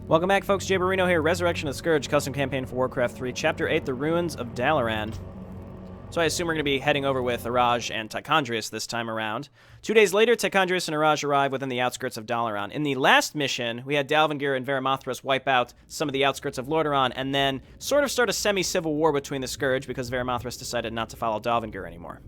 Welcome back, folks. Jayborino here. Resurrection of the Scourge, custom campaign for Warcraft 3, Chapter 8, The Ruins of Dalaran. So I assume we're going to be heading over with Araj and Tichondrius this time around. 2 days later, Tichondrius and Araj arrive within the outskirts of Dalaran. In the last mission, we had Dalvangir and Varimathras wipe out some of the outskirts of Lordaeron, and then sort of start a semi-civil war between the Scourge because Varimathras decided not to follow Dalvangir anymore.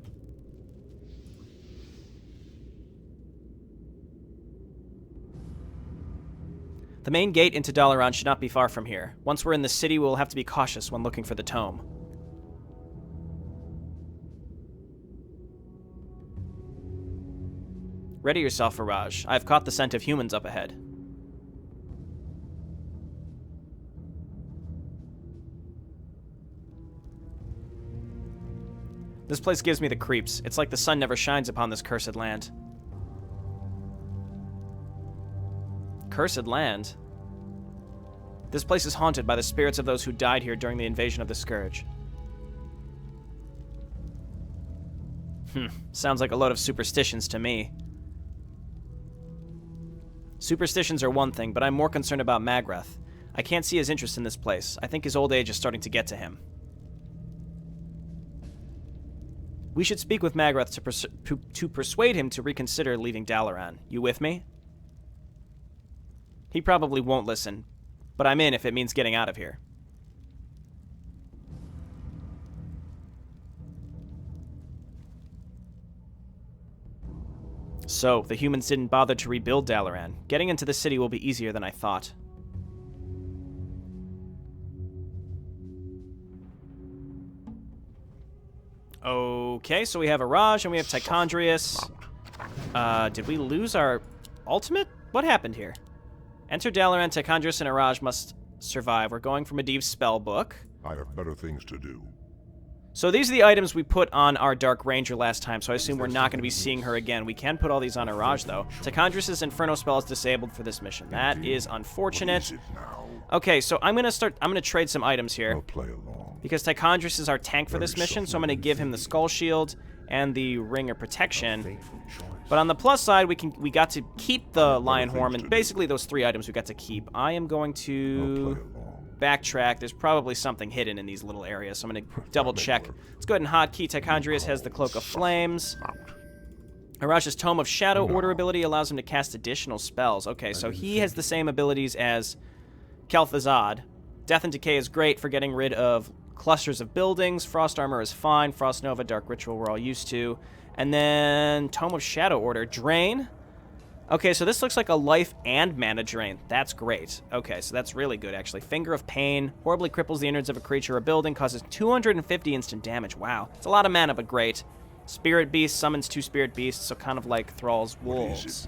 The main gate into Dalaran should not be far from here. Once we're in the city, we'll have to be cautious when looking for the tome. Ready yourself, Araj. I've caught the scent of humans up ahead. This place gives me the creeps. It's like the sun never shines upon this cursed land. Cursed land? This place is haunted by the spirits of those who died here during the invasion of the Scourge. Sounds like a load of superstitions to me. Superstitions are one thing, but I'm more concerned about Magrath. I can't see his interest in this place. I think his old age is starting to get to him. We should speak with Magrath to persuade him to reconsider leaving Dalaran. You with me? He probably won't listen, but I'm in if it means getting out of here. So, the humans didn't bother to rebuild Dalaran. Getting into the city will be easier than I thought. Okay, so we have Araj and we have Tichondrius. Did we lose our ultimate? What happened here? Enter Dalaran, Tichondrius, and Araj must survive. We're going for Medivh's spell book. I have better things to do. So these are the items we put on our Dark Ranger last time, so I assume we're not going to be seeing her again. We can put all these on Araj, though. Tichondrius' Inferno spell is disabled for this mission. That is unfortunate. Okay, so I'm going to trade some items here. I'll play along. Because Tichondrius is our tank for this mission, so I'm going to give him the Skull Shield and the Ring of Protection. But on the plus side, we got to keep the Lion Horn, and basically those 3 items we got to keep. I am going to backtrack. There's probably something hidden in these little areas, so I'm going to double check. Let's go ahead and hotkey. Tichondrius has the Cloak of Flames. Araj's Tome of Shadow Order ability allows him to cast additional spells. Okay, so he has the same abilities as Kel'Thuzad. Death and Decay is great for getting rid of clusters of buildings. Frost Armor is fine. Frost Nova, Dark Ritual we're all used to. And then Tome of Shadow Order. Drain. Okay, so this looks like a life and mana drain. That's great. Okay, so that's really good, actually. Finger of Pain. Horribly cripples the innards of a creature or building. Causes 250 instant damage. Wow. It's a lot of mana, but great. Spirit Beast summons 2 Spirit Beasts, so kind of like Thrall's Wolves.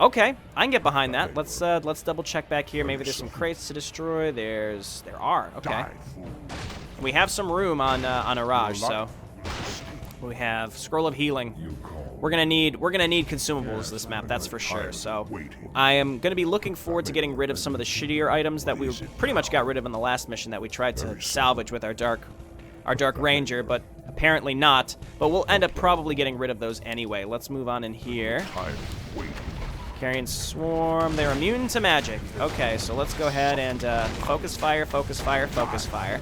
Okay, I can get behind that. Let's double check back here. Maybe there's some crates to destroy. There are. Okay. We have some room on Araj, so we have Scroll of Healing. We're gonna need consumables this map, that's for sure. So I am gonna be looking forward to getting rid of some of the shittier items that we pretty much got rid of in the last mission that we tried to salvage with our Dark Ranger, but apparently not. But we'll end up probably getting rid of those anyway. Let's move on in here. Carrion Swarm, they're immune to magic. Okay, so let's go ahead and focus fire, focus fire, focus fire.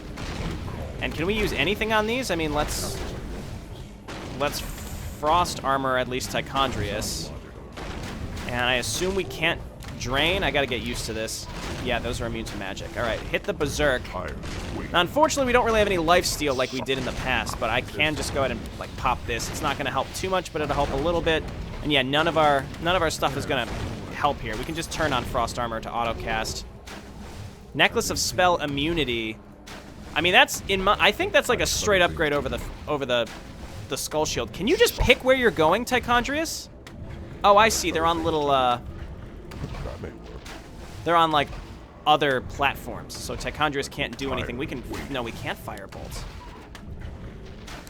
And can we use anything on these? I mean, let's Frost Armor at least Tichondrius. And I assume we can't drain. I gotta get used to this. Yeah, those are immune to magic. Alright, hit the Berserk. Now, unfortunately, we don't really have any lifesteal like we did in the past, but I can just go ahead and like pop this. It's not gonna help too much, but it'll help a little bit. And yeah, none of our stuff is gonna help here. We can just turn on Frost Armor to auto-cast. Necklace of Spell Immunity. I mean, I think that's like a straight upgrade over the Skull Shield. Can you just pick where you're going, Tichondrius? Oh, I see. They're on little, they're on, like, other platforms. So Tichondrius can't do anything. We can't fire bolts.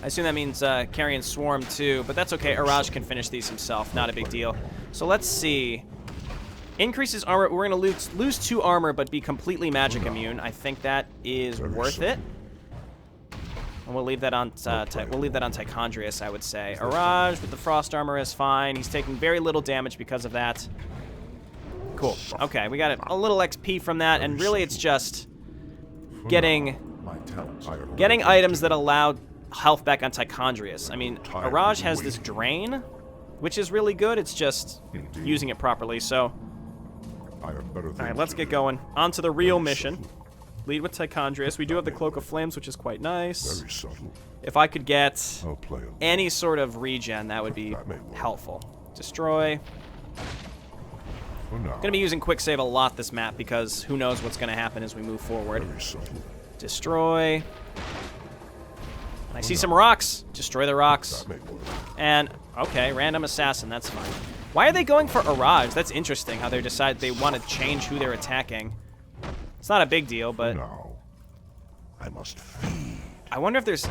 I assume that means Carrion Swarm, too. But that's okay. Araj can finish these himself. Not a big deal. So let's see. Increases armor. We're going to lose 2 armor, but be completely magic immune. I think that is worth it. And we'll leave that on Tichondrius, I would say. Araj with the Frost Armor is fine. He's taking very little damage because of that. Cool. Okay, we got a little XP from that, and really it's just getting items that allow health back on Tichondrius. I mean, Araj has this drain, which is really good. It's just using it properly, so... Alright, let's get going. On to the real mission. Lead with Tichondrius. We do have the Cloak of Flames, which is quite nice. Very subtle. If I could get I'll play along. any sort of regen, that would be helpful. Destroy. For now. Gonna be using quick save a lot this map because who knows what's gonna happen as we move forward. Very subtle. Destroy. I see some rocks. Destroy the rocks. That may work. And, okay, random assassin, that's fine. Why are they going for Araj? That's interesting how they decide they want to change who they're attacking. It's not a big deal, but... Now, I must feed. I wonder if there's...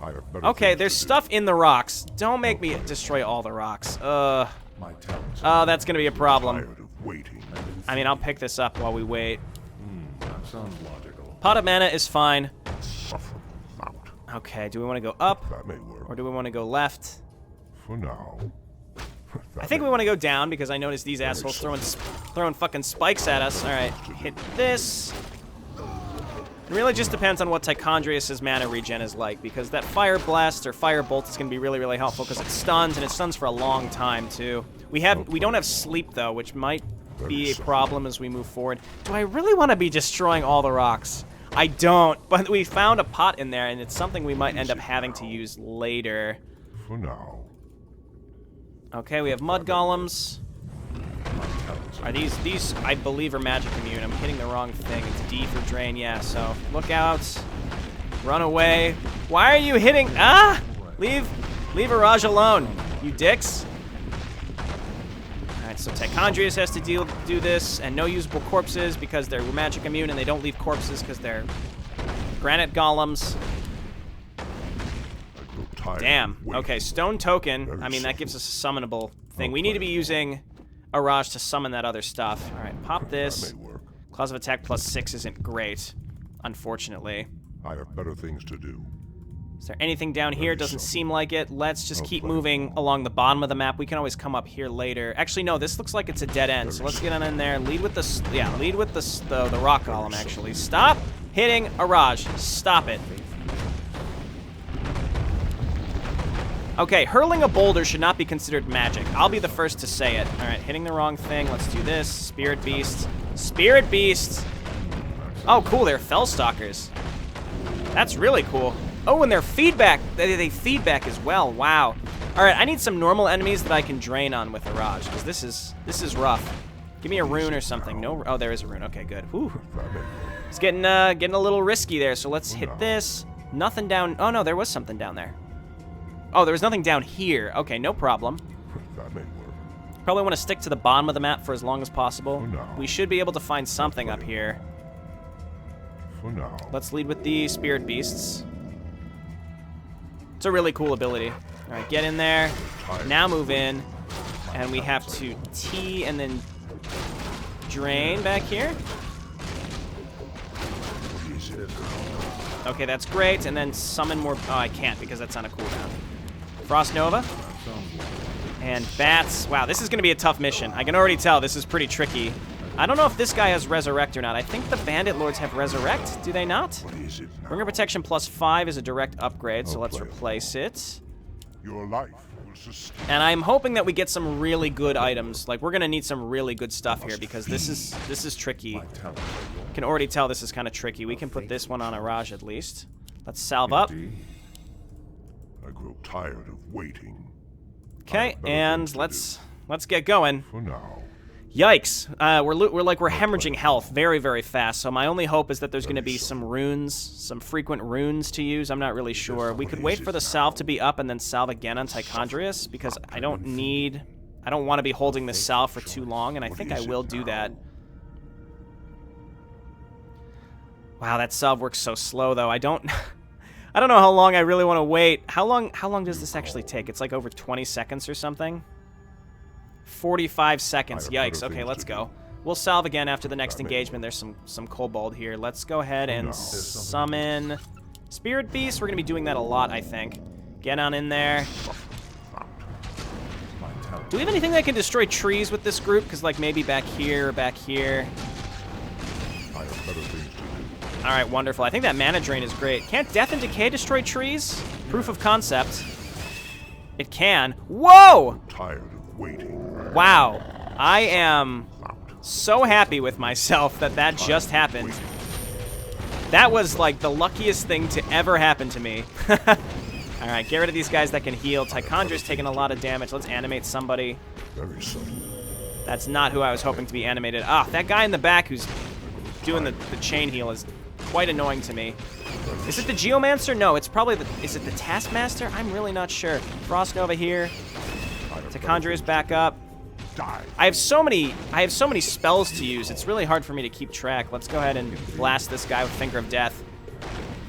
I have better Okay, things there's to do. stuff in the rocks. Don't make me destroy all the rocks. My talents Oh, that's gonna be a problem. tired of waiting. I mean, I'll pick this up while we wait. That sounds logical. Pot of mana is fine. Suffer out. Okay, do we want to go up? That may work. Or do we want to go left? For now. I think we want to go down because I noticed these assholes throwing fucking spikes at us. Alright, hit this. It really just depends on what Tichondrius' mana regen is like, because that Fire Blast or Fire Bolt is going to be really, really helpful because it stuns, and it stuns for a long time, too. We don't have Sleep, though, which might be a problem as we move forward. Do I really want to be destroying all the rocks? I don't, but we found a pot in there, and it's something we might end up having to use later. For now. Okay, we have Mud Golems. Are these, I believe, are magic immune. I'm hitting the wrong thing. It's D for drain, yeah, so look out. Run away. Why are you hitting? Ah! Leave Araj alone, you dicks. Alright, so Tichondrius has to do this, and no usable corpses because they're magic immune, and they don't leave corpses because they're granite golems. Damn. Okay, stone token. I mean, that gives us a summonable thing. We need to be using Araj to summon that other stuff. All right, pop this. Claws of attack +6 isn't great, unfortunately. I have better things to do. Is there anything down here? Doesn't seem like it. Let's just keep moving along the bottom of the map. We can always come up here later. Actually, no, this looks like it's a dead end, so let's get on in there. Lead with the rock golem, actually. Stop hitting Araj. Stop it. Okay, hurling a boulder should not be considered magic. I'll be the first to say it. All right, hitting the wrong thing. Let's do this. Spirit Beast. Spirit Beast! Oh, cool, they're Fellstalkers. That's really cool. Oh, and their feedback. They feedback as well. Wow. All right, I need some normal enemies that I can drain on with Araj, because this is rough. Give me a rune or something. No. Oh, there is a rune. Okay, good. Whew. It's getting a little risky there. So let's hit this. Nothing down. Oh no, there was something down there. Oh, there was nothing down here. Okay, no problem. That may work. Probably want to stick to the bottom of the map for as long as possible. We should be able to find something up here. For now. Let's lead with the Spirit Beasts. It's a really cool ability. All right, get in there. Now move in. And we have to T and then drain back here. Okay, that's great. And then summon more. Oh, I can't because that's on a cooldown. Frost Nova. And bats. Wow, this is going to be a tough mission. I can already tell this is pretty tricky. I don't know if this guy has Resurrect or not. I think the Bandit Lords have Resurrect. Do they not? Bringer Protection +5 is a direct upgrade, so let's replace it. Your life will sustain. And I'm hoping that we get some really good items. Like, we're going to need some really good stuff here because this is tricky. Can already tell this is kind of tricky. We can put this one on Araj at least. Let's salve up. I grow tired of waiting. Okay, and let's get going. For now. Yikes! We're hemorrhaging health very, very fast. So my only hope is that there's going to be some runes, some frequent runes to use. I'm not really sure. We could wait for the salve to be up and then salve again on Tichondrius because I don't want to be holding this salve for too long, and I think I will do that. Wow, that salve works so slow though. I don't know how long I really want to wait. How long does this actually take? It's like over 20 seconds or something. 45 seconds. Yikes. Okay, let's go. We'll salve again after the next engagement. There's some kobold here. Let's go ahead and summon Spirit Beast. We're going to be doing that a lot, I think. Get on in there. Do we have anything that can destroy trees with this group? Because, like, maybe back here or back here. I have better things to do. All right, wonderful. I think that mana drain is great. Can't Death and Decay destroy trees? Proof of concept. It can. Whoa! I'm tired of waiting. Wow. I am so happy with myself that that just happened. That was, like, the luckiest thing to ever happen to me. All right, get rid of these guys that can heal. Tichondra's taking a lot of damage. Let's animate somebody. Very subtle. That's not who I was hoping to be animated. Ah, that guy in the back who's doing the chain heal is quite annoying to me. Is it the Geomancer? No, it's probably the... Is it the Taskmaster? I'm really not sure. Frost Nova here. Tichondra's back up. I have so many spells to use. It's really hard for me to keep track. Let's go ahead and blast this guy with Finger of Death.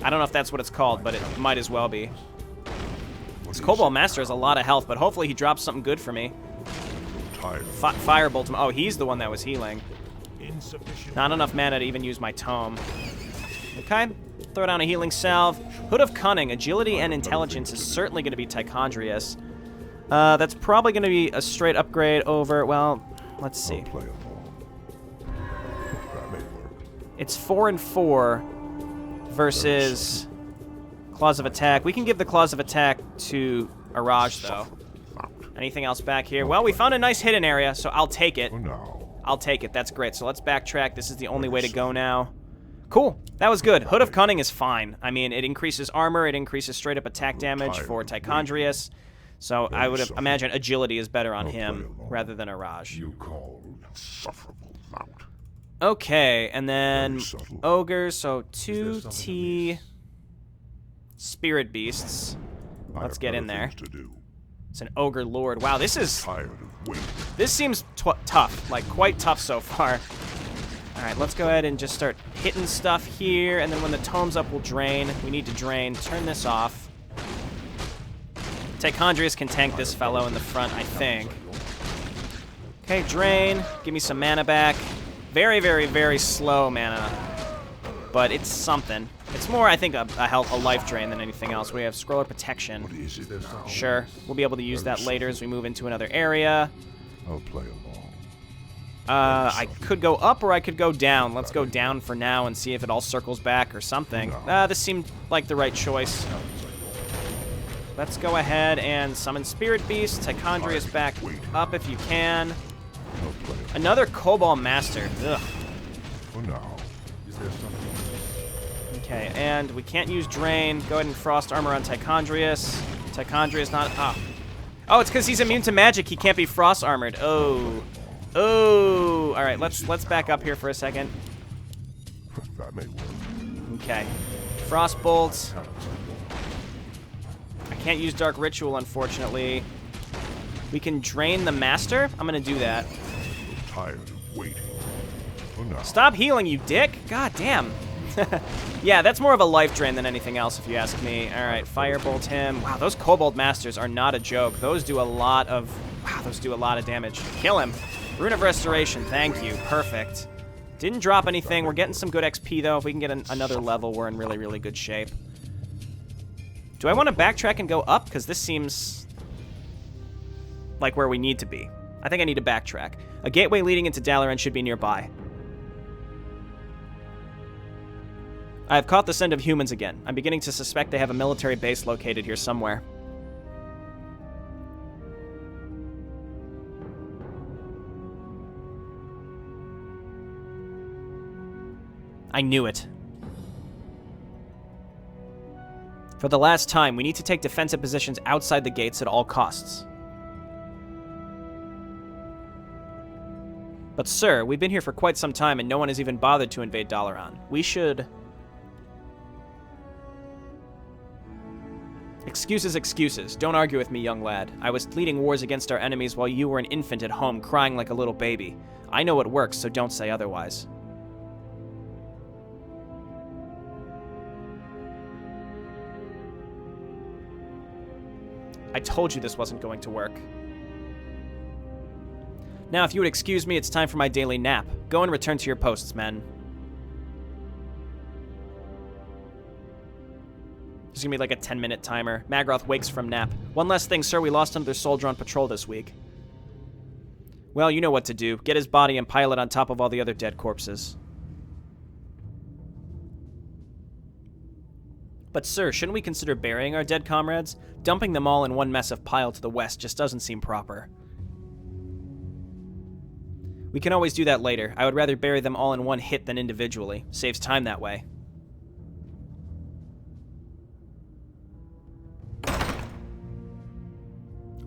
I don't know if that's what it's called, but it might as well be. This Cobalt Master has a lot of health, but hopefully he drops something good for me. Firebolt him. Oh, he's the one that was healing. Not enough mana to even use my tome. Okay, throw down a healing salve. Hood of Cunning, Agility and Intelligence is certainly going to be Tichondrius. That's probably going to be a straight upgrade over, well, let's see. It's 4 and 4 versus Claws of Attack. We can give the Claws of Attack to Araj, though. Anything else back here? Well, we found a nice hidden area, so I'll take it. I'll take it. That's great. So let's backtrack. This is the only way to go now. Cool. That was good. Hood of Cunning is fine. I mean, it increases armor. It increases straight-up attack damage for Tichondrius. So I would imagine Agility is better on him rather than Araj. Okay, and then Ogres, so 2T Spirit Beasts. Let's get in there. It's an Ogre Lord. Wow, this seems tough, like quite tough so far. All right, let's go ahead and just start hitting stuff here, and then when the tome's up, we'll drain. We need to drain. Turn this off. Tichondrius can tank this fellow in the front, I think. Okay, drain. Give me some mana back. Very, very, very slow mana, but it's something. It's more, I think, a life drain than anything else. We have Scroller Protection. Sure, we'll be able to use that later as we move into another area. I'll play along. I could go up or I could go down. Let's go down for now and see if it all circles back or something. This seemed like the right choice. Let's go ahead and summon Spirit Beast. Tichondrius back up if you can. Another Cobalt Master. Ugh. Okay, and we can't use Drain. Go ahead and Frost Armor on Tichondrius. Tichondrius not... Oh, it's because he's immune to magic. He can't be Frost Armored. Oh. Oh. All right, let's back up here for a second. That may work. Okay. Frost Bolt. I can't use Dark Ritual, unfortunately. We can drain the Master. I'm going to do that. I'm tired of waiting. Stop healing, you dick. God damn. Yeah, that's more of a life drain than anything else, if you ask me. All right, Firebolt him. Wow, those Cobalt Masters are not a joke. Those do a lot of... Wow, those do a lot of damage. Kill him. Rune of Restoration, thank you. Perfect. Didn't drop anything. We're getting some good XP, though. If we can get another level, we're in really, really good shape. Do I want to backtrack and go up? Because this seems like where we need to be. I think I need to backtrack. A gateway leading into Dalaran should be nearby. I have caught the scent of humans again. I'm beginning to suspect they have a military base located here somewhere. I knew it. For the last time, we need to take defensive positions outside the gates at all costs. But sir, we've been here for quite some time and no one has even bothered to invade Dalaran. We should... Excuses, excuses. Don't argue with me, young lad. I was leading wars against our enemies while you were an infant at home crying like a little baby. I know it works, so don't say otherwise. I told you this wasn't going to work. Now, if you would excuse me, it's time for my daily nap. Go and return to your posts, men. There's gonna be like a 10-minute timer. Magroth wakes from nap. One last thing, sir. We lost another soldier on patrol this week. Well, you know what to do. Get his body and pile it on top of all the other dead corpses. But sir, shouldn't we consider burying our dead comrades? Dumping them all in one massive pile to the west just doesn't seem proper. We can always do that later. I would rather bury them all in one hit than individually. Saves time that way.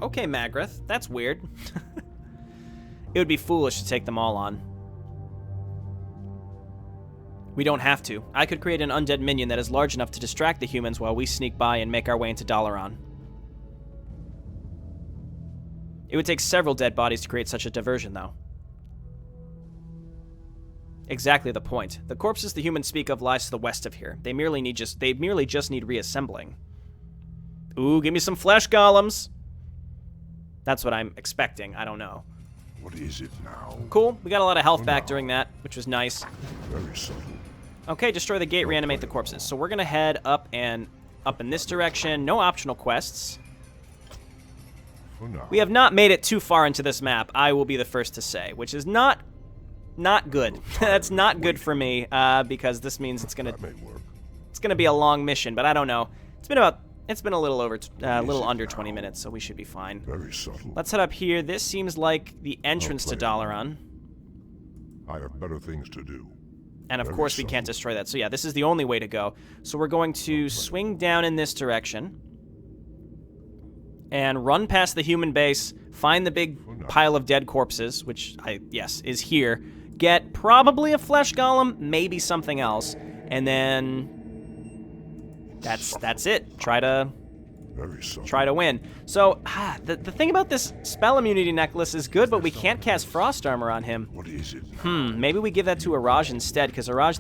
Okay, Magrath. That's weird. It would be foolish to take them all on. We don't have to. I could create an undead minion that is large enough to distract the humans while we sneak by and make our way into Dalaran. It would take several dead bodies to create such a diversion, though. Exactly the point. The corpses the humans speak of lies to the west of here. They merely just need reassembling. Ooh, give me some flesh golems. That's what I'm expecting. I don't know. What is it now? Cool. We got a lot of health back during that, which was nice. Very subtle. Okay, destroy the gate, reanimate the corpses. So we're gonna head up in this direction. No optional quests. For now. We have not made it too far into this map, I will be the first to say, which is not good. That's not good for me, because this means it's gonna be a long mission. But I don't know. It's been a little under 20 minutes, so we should be fine. Very subtle. Let's head up here. This seems like the entrance to Dalaran. I have better things to do. And of course we can't destroy that. So yeah, this is the only way to go. So we're going to swing down in this direction and run past the human base, find the big pile of dead corpses, which is here. Get probably a flesh golem, maybe something else, and then that's it. Try to win. So, the thing about this spell immunity necklace is good, but we can't cast frost armor on him. What is it? Maybe we give that to Araj instead, because Araj,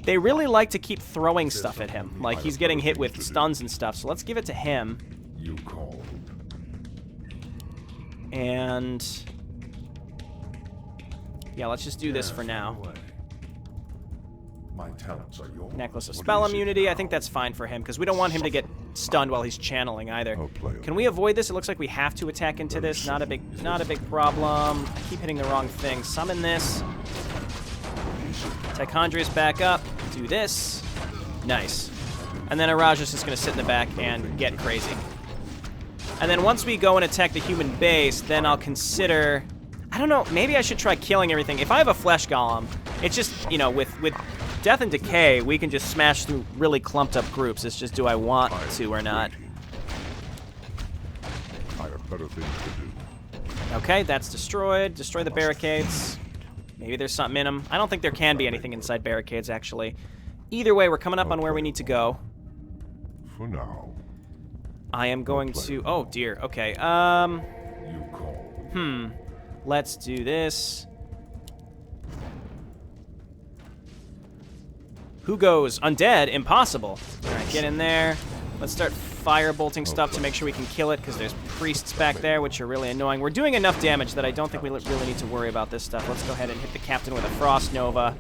they really like to keep throwing stuff at him. Like, he's getting hit with stuns and stuff, so let's give it to him. You called. And yeah, let's just do this for now. My talents are yours. Necklace of spell immunity. I think that's fine for him, because we don't want him to get stunned while he's channeling either. Can we avoid this? It looks like we have to attack into this. Not a big problem. I keep hitting the wrong thing. Summon this. Tichondrius back up. Do this. Nice. And then Araj is just going to sit in the back and get crazy. And then once we go and attack the human base, then I'll consider... I don't know, maybe I should try killing everything. If I have a flesh golem, it's just, you know, with Death and Decay, we can just smash through really clumped up groups. It's just, do I want to or not? I have better things to do. Okay, that's destroyed. Destroy the barricades. Maybe there's something in them. I don't think there can be anything inside barricades, actually. Either way, we're coming up on where we need to go. For now. I am going to... Oh, dear. Okay, You call. Let's do this. Who goes? Undead? Impossible. Alright, get in there. Let's start fire-bolting stuff to make sure we can kill it, because there's priests back there, which are really annoying. We're doing enough damage that I don't think we really need to worry about this stuff. Let's go ahead and hit the captain with a Frost Nova.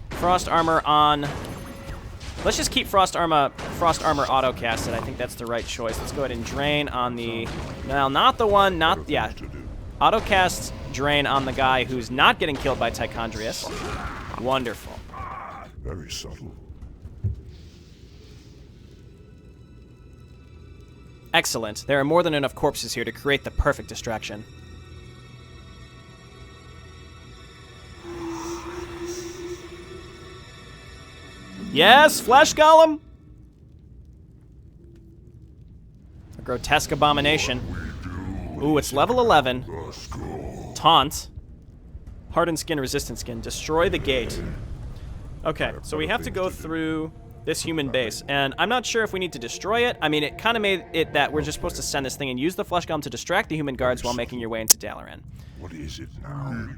Frost Armor on... Let's just keep Frost Armor auto-casted. I think that's the right choice. Let's go ahead and drain on the... No, not the one, not... Yeah. Auto-cast drain on the guy who's not getting killed by Tichondrius. Wonderful. Very subtle. Excellent. There are more than enough corpses here to create the perfect distraction. Yes, Flesh Golem! A grotesque abomination. Ooh, it's level 11. Taunt. Hardened skin, resistant skin. Destroy the gate. Okay, so we have to go through this human base, and I'm not sure if we need to destroy it. I mean, it kind of made it that we're just supposed to send this thing and use the Flesh Golem to distract the human guards while making your way into Dalaran. What is it now?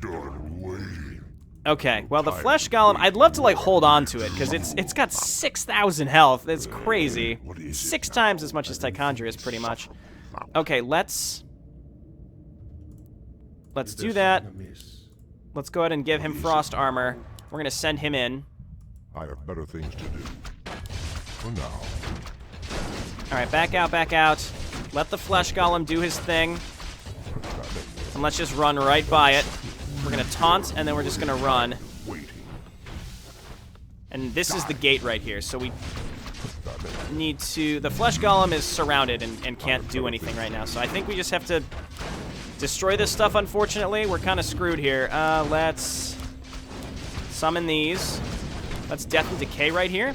Okay, well, the Flesh Golem, I'd love to, like, hold on to it, because it's got 6,000 health. That's crazy. 6 times as much as Tichondrius, pretty much. Okay, let's do that. Let's go ahead and give him Frost Armor. We're going to send him in. I have better things to do. For now. Alright, back out, back out. Let the Flesh Golem do his thing. And let's just run right by it. We're going to taunt, and then we're just going to run. And this is the gate right here, so we need to... The Flesh Golem is surrounded and can't do anything right now, so I think we just have to destroy this stuff, unfortunately. We're kind of screwed here. Let's summon these. Let's Death and Decay right here.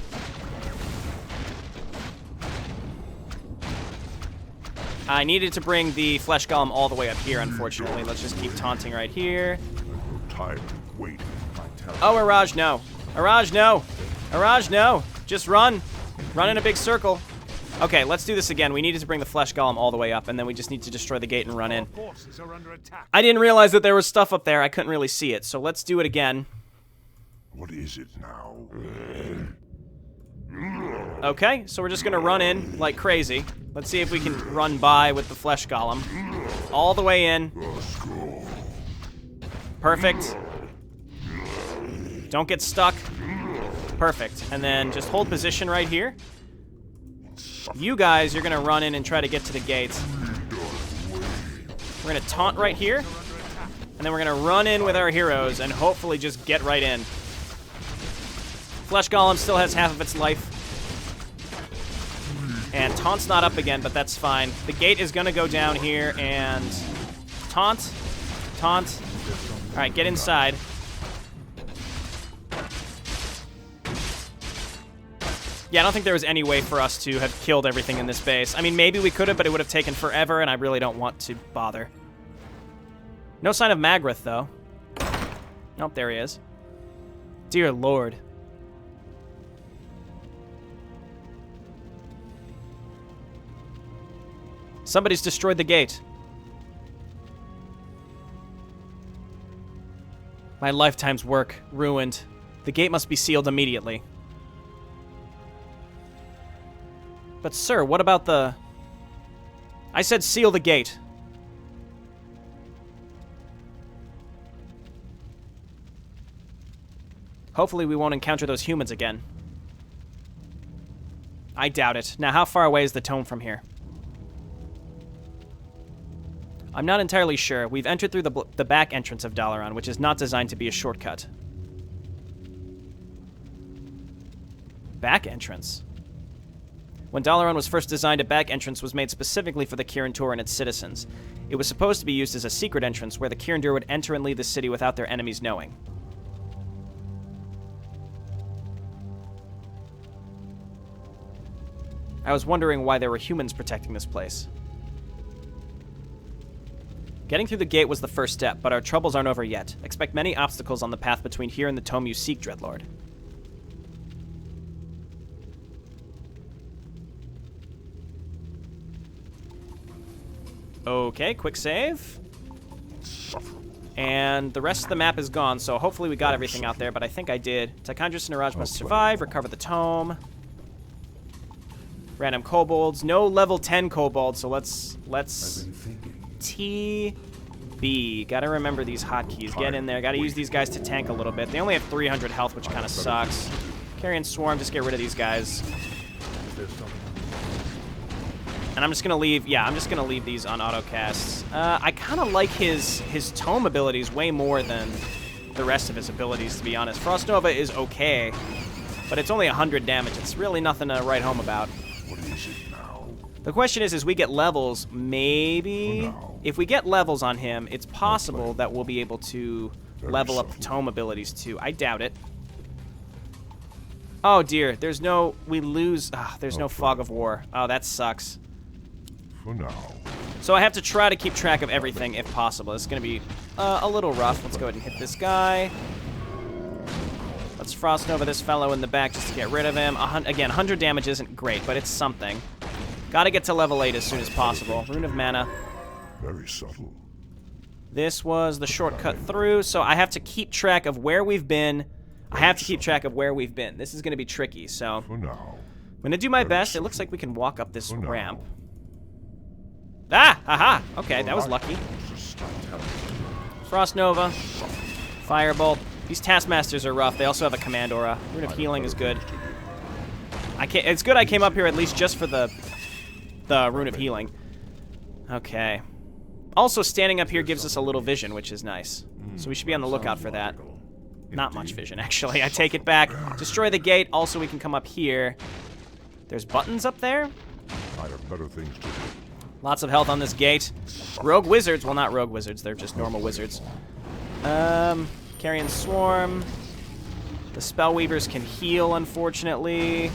I needed to bring the Flesh Golem all the way up here, unfortunately. Let's just keep taunting right here. Oh, Araj, no. Araj, no. Araj, no. Just run. Run in a big circle. Okay, let's do this again. We needed to bring the Flesh Golem all the way up, and then we just need to destroy the gate and run in. I didn't realize that there was stuff up there. I couldn't really see it, so let's do it again. What is it now? Okay, so we're just going to run in like crazy. Let's see if we can run by with the Flesh Golem. All the way in. Perfect. Don't get stuck. Perfect. And then just hold position right here. You guys, you're going to run in and try to get to the gates. We're going to taunt right here. And then we're going to run in with our heroes and hopefully just get right in. Flesh Golem still has half of its life. And taunt's not up again, but that's fine. The gate is going to go down here and taunt. Taunt. All right, get inside. Yeah, I don't think there was any way for us to have killed everything in this base. I mean, maybe we could have, but it would have taken forever, and I really don't want to bother. No sign of Magrath, though. Nope, there he is. Dear Lord. Somebody's destroyed the gate. My lifetime's work ruined. The gate must be sealed immediately. But sir, what about the... I said seal the gate. Hopefully we won't encounter those humans again. I doubt it. Now, how far away is the tome from here? I'm not entirely sure. We've entered through the back entrance of Dalaran, which is not designed to be a shortcut. Back entrance? When Dalaran was first designed, a back entrance was made specifically for the Kirin-Tor and its citizens. It was supposed to be used as a secret entrance where the Kirin-Tor would enter and leave the city without their enemies knowing. I was wondering why there were humans protecting this place. Getting through the gate was the first step, but our troubles aren't over yet. Expect many obstacles on the path between here and the tome you seek, Dreadlord. Okay, quick save. And the rest of the map is gone, so hopefully we got everything out there, but I think I did. Tychondrus and Araj must survive, recover the tome. Random kobolds. No level 10 kobolds, so let's TB. Gotta remember these hotkeys. Get in there. Gotta use these guys to tank a little bit. They only have 300 health, which kind of sucks. Carrion Swarm, just get rid of these guys. And I'm just gonna leave, yeah, I'm just gonna leave these on autocasts. I kind of like his tome abilities way more than the rest of his abilities, to be honest. Frost Nova is okay, but it's only 100 damage. It's really nothing to write home about. What is it now? The question is we get levels, maybe? If we get levels on him, it's possible that we'll be able to level up the tome abilities too. I doubt it. Oh dear, there's no, we lose, there's no Fog of War. Oh, that sucks. For now. So I have to try to keep track of everything if possible. It's going to be a little rough. Let's go ahead and hit this guy. Let's Frost Nova this fellow in the back just to get rid of him. Again, 100 damage isn't great, but it's something. Got to get to level 8 as soon as possible. Rune of Mana. Very subtle. This was the shortcut through, so I have to keep track of where we've been. This is going to be tricky, so For now. I'm going to do my best. It looks like we can walk up this ramp. Ah! Haha! Okay, that was lucky. Frost Nova. Firebolt. These Taskmasters are rough. They also have a Command Aura. Rune of Healing is good. It's good I came up here at least just for the Rune of Healing. Okay. Also, standing up here gives us a little vision, which is nice. So we should be on the lookout for that. Not much vision, actually. I take it back. Destroy the gate. Also, we can come up here. There's buttons up there. I have better things to do. Lots of health on this gate. Rogue wizards. Well, not rogue wizards. They're just normal wizards. Carrion Swarm. The Spellweavers can heal, unfortunately.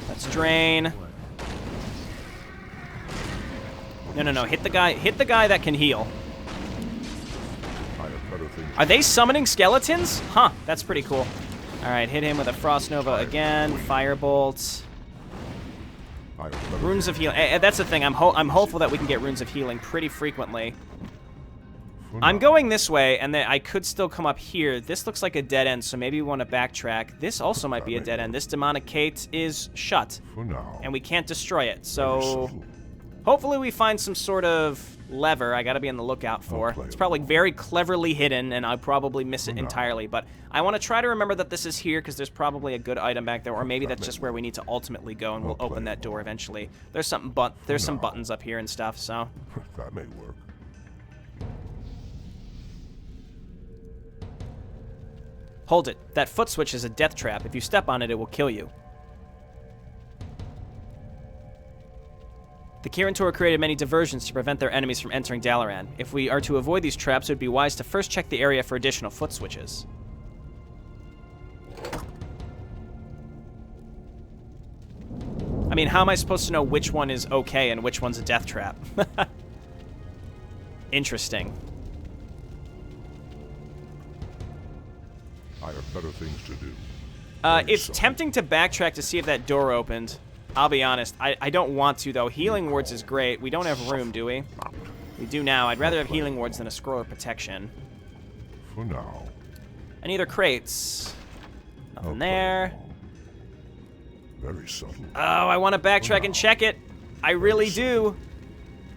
Let's drain. No. Hit the guy that can heal. Are they summoning skeletons? Huh, that's pretty cool. All right, hit him with a Frost Nova again. Firebolt. Runes of healing. That's the thing. I'm hopeful that we can get runes of healing pretty frequently. I'm going this way, and then I could still come up here. This looks like a dead end, so maybe we want to backtrack. This also might be a dead end. This demonic gate is shut, and we can't destroy it. So hopefully we find some sort of lever I gotta be on the lookout for. It's probably very cleverly hidden, and I'll probably miss it entirely, but I want to try to remember that this is here, because there's probably a good item back there, or maybe that's just where we need to ultimately go, and we'll open that door eventually. There's some buttons up here and stuff, so. That may work. Hold it. That foot switch is a death trap. If you step on it, it will kill you. The Kirin created many diversions to prevent their enemies from entering Dalaran. If we are to avoid these traps, it would be wise to first check the area for additional foot switches. I mean, how am I supposed to know which one is okay and which one's a death trap? Interesting. I have better things to do. It's tempting to backtrack to see if that door opened. I'll be honest. I don't want to, though. Healing wards is great. We don't have room, do we? We do now. I'd rather have healing wards than a scroll of protection. For now. Any other crates? Nothing there. Very subtle. Oh, I want to backtrack and check it. I really do.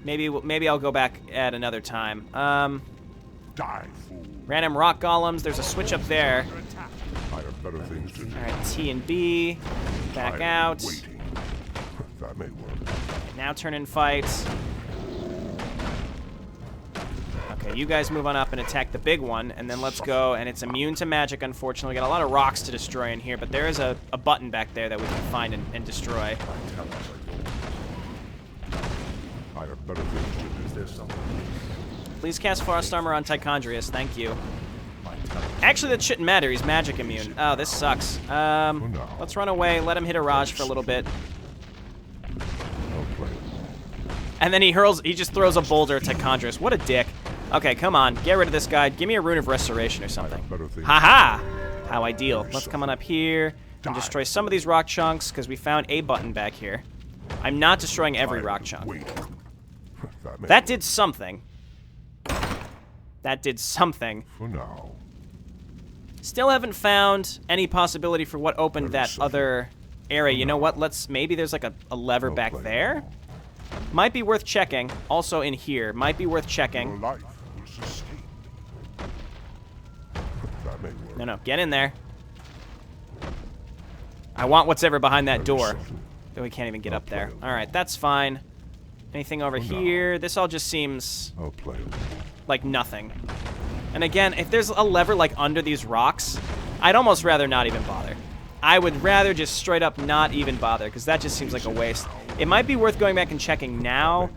Maybe I'll go back at another time. Die, fool. Random rock golems. There's a switch up there. I have better things to do. All right, T and B. Back out. Waiting. That may work. Now turn in fight. Okay, you guys move on up and attack the big one, and then let's go. And it's immune to magic, unfortunately. We got a lot of rocks to destroy in here, but there is a button back there that we can find and destroy. I have better things to do. Is there something? Please cast Frost Armor on Tychondrius. Thank you. Actually, that shouldn't matter. He's magic immune. Oh, this sucks. Let's run away. Let him hit a Raj for a little bit. And then he just throws a boulder at Tychondrius. What a dick. Okay, come on. Get rid of this guy. Give me a Rune of Restoration or something. Haha! How ideal. Let's come on up here and destroy some of these rock chunks, because we found a button back here. I'm not destroying every rock chunk. That did something. That did something. For now. Still haven't found any possibility for what opened that other area. You know what? Maybe there's like a lever back there. Might be worth checking. Also in here. Might be worth checking. No, get in there. I want what's ever behind that door. Though we can't even get up there. Alright, that's fine. Anything over here? This all just seems like nothing. And again, if there's a lever like under these rocks, I'd almost rather not even bother. I would rather just straight up not even bother, because that just seems like a waste. It might be worth going back and checking now.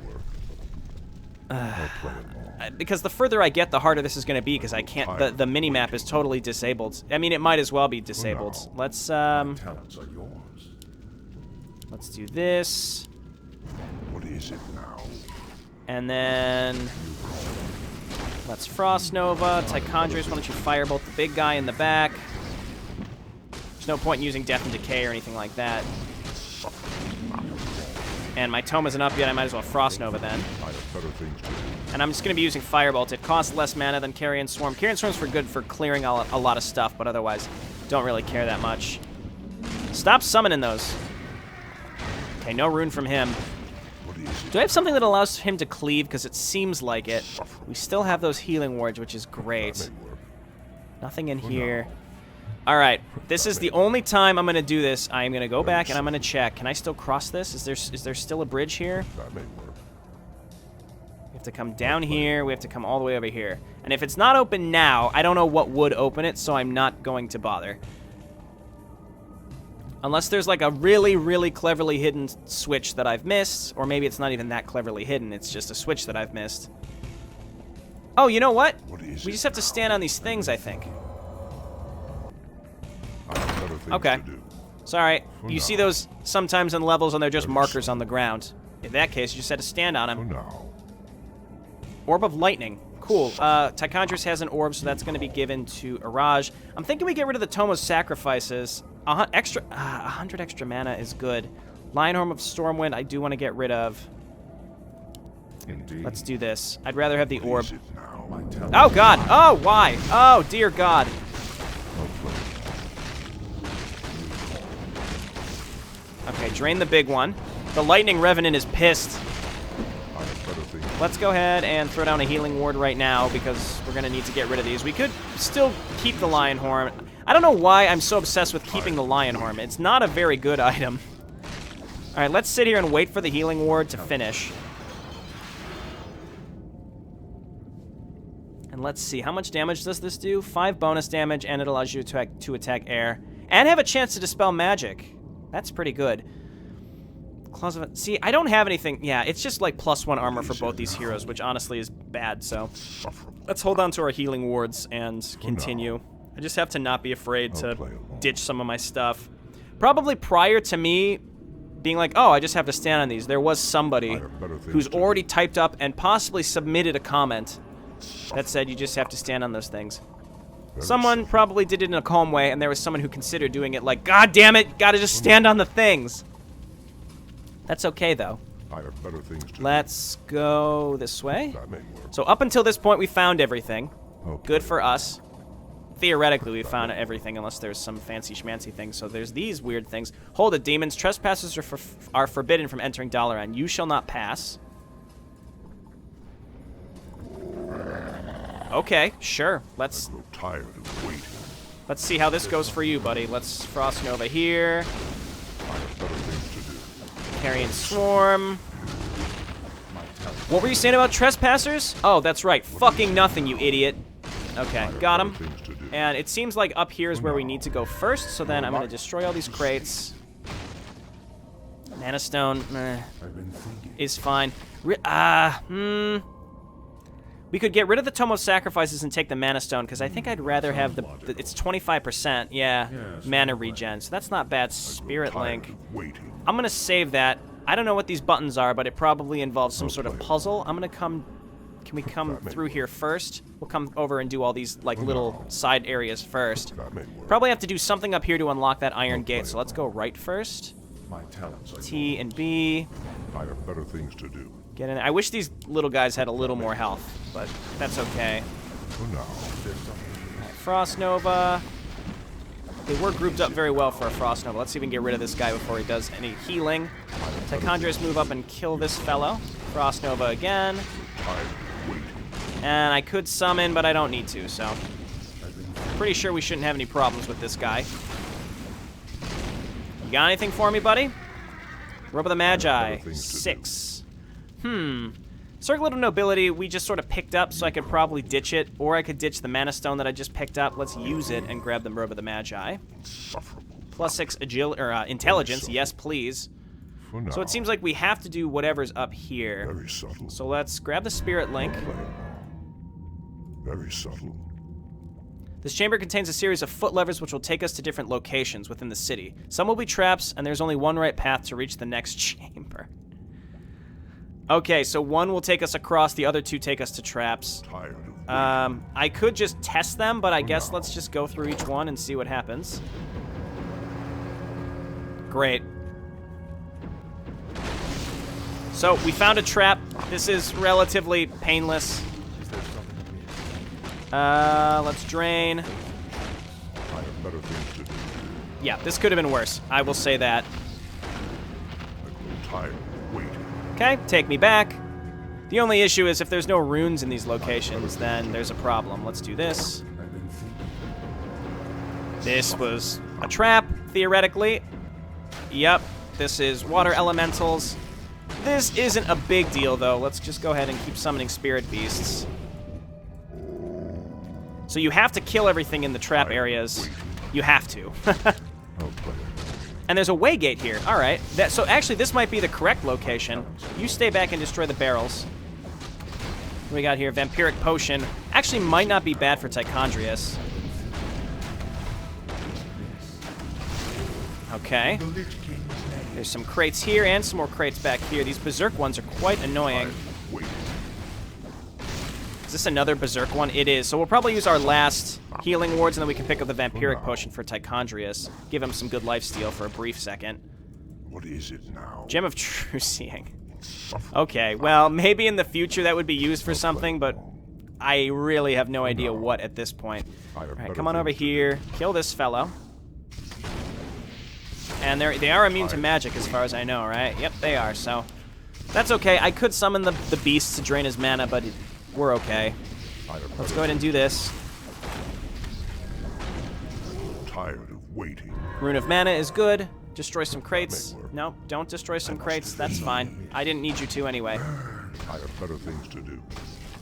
Because the further I get, the harder this is going to be, because I can't. The mini-map is totally disabled. I mean, it might as well be disabled. Let's do this. What is it now? And then let's Frost Nova. Tychondrius, why don't you Firebolt the big guy in the back? There's no point in using Death and Decay or anything like that. And my tome isn't up yet. I might as well Frost Nova then. And I'm just going to be using Firebolt. It costs less mana than Carrion Swarm. Carrion Swarm's good for clearing a lot of stuff, but otherwise don't really care that much. Stop summoning those. Okay, no rune from him. Do I have something that allows him to cleave? Because it seems like it. We still have those healing wards, which is great. Nothing in here. All right, this is the only time I'm going to do this. I'm going to go back and I'm going to check. Can I still cross this? Is there still a bridge here? have to come down here. We have to come all the way over here. And if it's not open now, I don't know what would open it, so I'm not going to bother. Unless there's like a really, really cleverly hidden switch that I've missed, or maybe it's not even that cleverly hidden. It's just a switch that I've missed. Oh, you know what? We just have to stand on these things, I think. Okay. Sorry. You see those sometimes in levels and they're just markers on the ground. In that case, you just had to stand on them. Orb of Lightning. Cool. Tychondrius has an orb, so that's going to be given to Iraj. I'm thinking we get rid of the Tomo's Sacrifices. 100 extra mana is good. Lionhorn of Stormwind, I do want to get rid of. Indeed. Let's do this. I'd rather have the orb. Oh, God. Oh, why? Oh, dear God. Okay, drain the big one. The Lightning Revenant is pissed. Let's go ahead and throw down a healing ward right now because we're going to need to get rid of these. We could still keep the Lionhorn. I don't know why I'm so obsessed with keeping the Lionhorn. It's not a very good item. All right, let's sit here and wait for the healing ward to finish. And let's see, how much damage does this do? 5 bonus damage, and it allows you to attack air. And have a chance to dispel magic. That's pretty good. Claws of... See, I don't have anything... Yeah, it's just like +1 armor for both these heroes, which honestly is bad, so... Let's hold on to our healing wards and continue. I just have to not be afraid to ditch some of my stuff. Probably prior to me being like, oh, I just have to stand on these, there was somebody who's already typed up and possibly submitted a comment that said you just have to stand on those things. Someone probably did it in a calm way, and there was someone who considered doing it like, God damn it, gotta just stand on the things. That's okay, though. Let's go this way. So up until this point, we found everything. Good for us. Theoretically, we found everything, unless there's some fancy schmancy thing. So there's these weird things. Hold it, demons. Trespassers are forbidden from entering Dalaran. You shall not pass. Okay, sure. Let's see how this goes for you, buddy. Let's Frost Nova here. Carrion Swarm. What were you saying about trespassers? Oh, that's right. Fucking nothing, you idiot. Okay, got him. And it seems like up here is where we need to go first, so then I'm going to destroy all these crates. Mana Stone is fine. We could get rid of the Tomo Sacrifices and take the Mana Stone, because I think I'd rather have the it's 25%, yeah, mana regen, so that's not bad. Spirit Link. I'm going to save that. I don't know what these buttons are, but it probably involves some sort of puzzle. I'm going to come... Can we come through here first? We'll come over and do all these, like, little side areas first. Probably have to do something up here to unlock that iron gate, so let's go right first. T and B. I have better things to do. Get in. I wish these little guys had a little more health, but that's okay. Frost Nova. They were grouped up very well for a Frost Nova. Let's see if we can get rid of this guy before he does any healing. Tychondrius move up and kill this fellow. Frost Nova again. And I could summon, but I don't need to, so... Pretty sure we shouldn't have any problems with this guy. You got anything for me, buddy? Robe of the Magi. 6. Circlet of Nobility, we just sort of picked up, so I could probably ditch it. Or I could ditch the Mana Stone that I just picked up. Let's use it and grab the Robe of the Magi. +6 Intelligence, yes please. So it seems like we have to do whatever's up here. Very subtle. So let's grab the Spirit Link. Very subtle. This chamber contains a series of foot levers which will take us to different locations within the city. Some will be traps, and there's only one right path to reach the next chamber. Okay, so one will take us across, the other two take us to traps. I could just test them, but I guess let's just go through each one and see what happens. Great. So, we found a trap. This is relatively painless. Let's drain. Yeah, this could have been worse. I will say that. Okay, take me back. The only issue is if there's no runes in these locations, then there's a problem. Let's do this. This was a trap, theoretically. Yep, this is water elementals. This isn't a big deal, though. Let's just go ahead and keep summoning spirit beasts. So you have to kill everything in the trap areas. You have to. And there's a way gate here. All right. So actually, this might be the correct location. You stay back and destroy the barrels. What do we got here? Vampiric Potion. Actually, might not be bad for Tichondrius. Okay. There's some crates here and some more crates back here. These Berserk ones are quite annoying. Is this another Berserk one? It is. So we'll probably use our last healing wards, and then we can pick up the Vampiric Potion for Tichondrius. Give him some good lifesteal for a brief second. What is it now? Gem of True Seeing. Okay, well, maybe in the future that would be used for something, but I really have no idea what at this point. Alright, come on over here. Kill this fellow. And they are immune to magic as far as I know, right? Yep, they are, so that's okay. I could summon the beast to drain his mana, but we're okay. Let's go ahead and do this. Tired of waiting. Rune of Mana is good. Destroy some crates. No, don't destroy some crates. That's fine. I didn't need you to anyway. I have better things to do.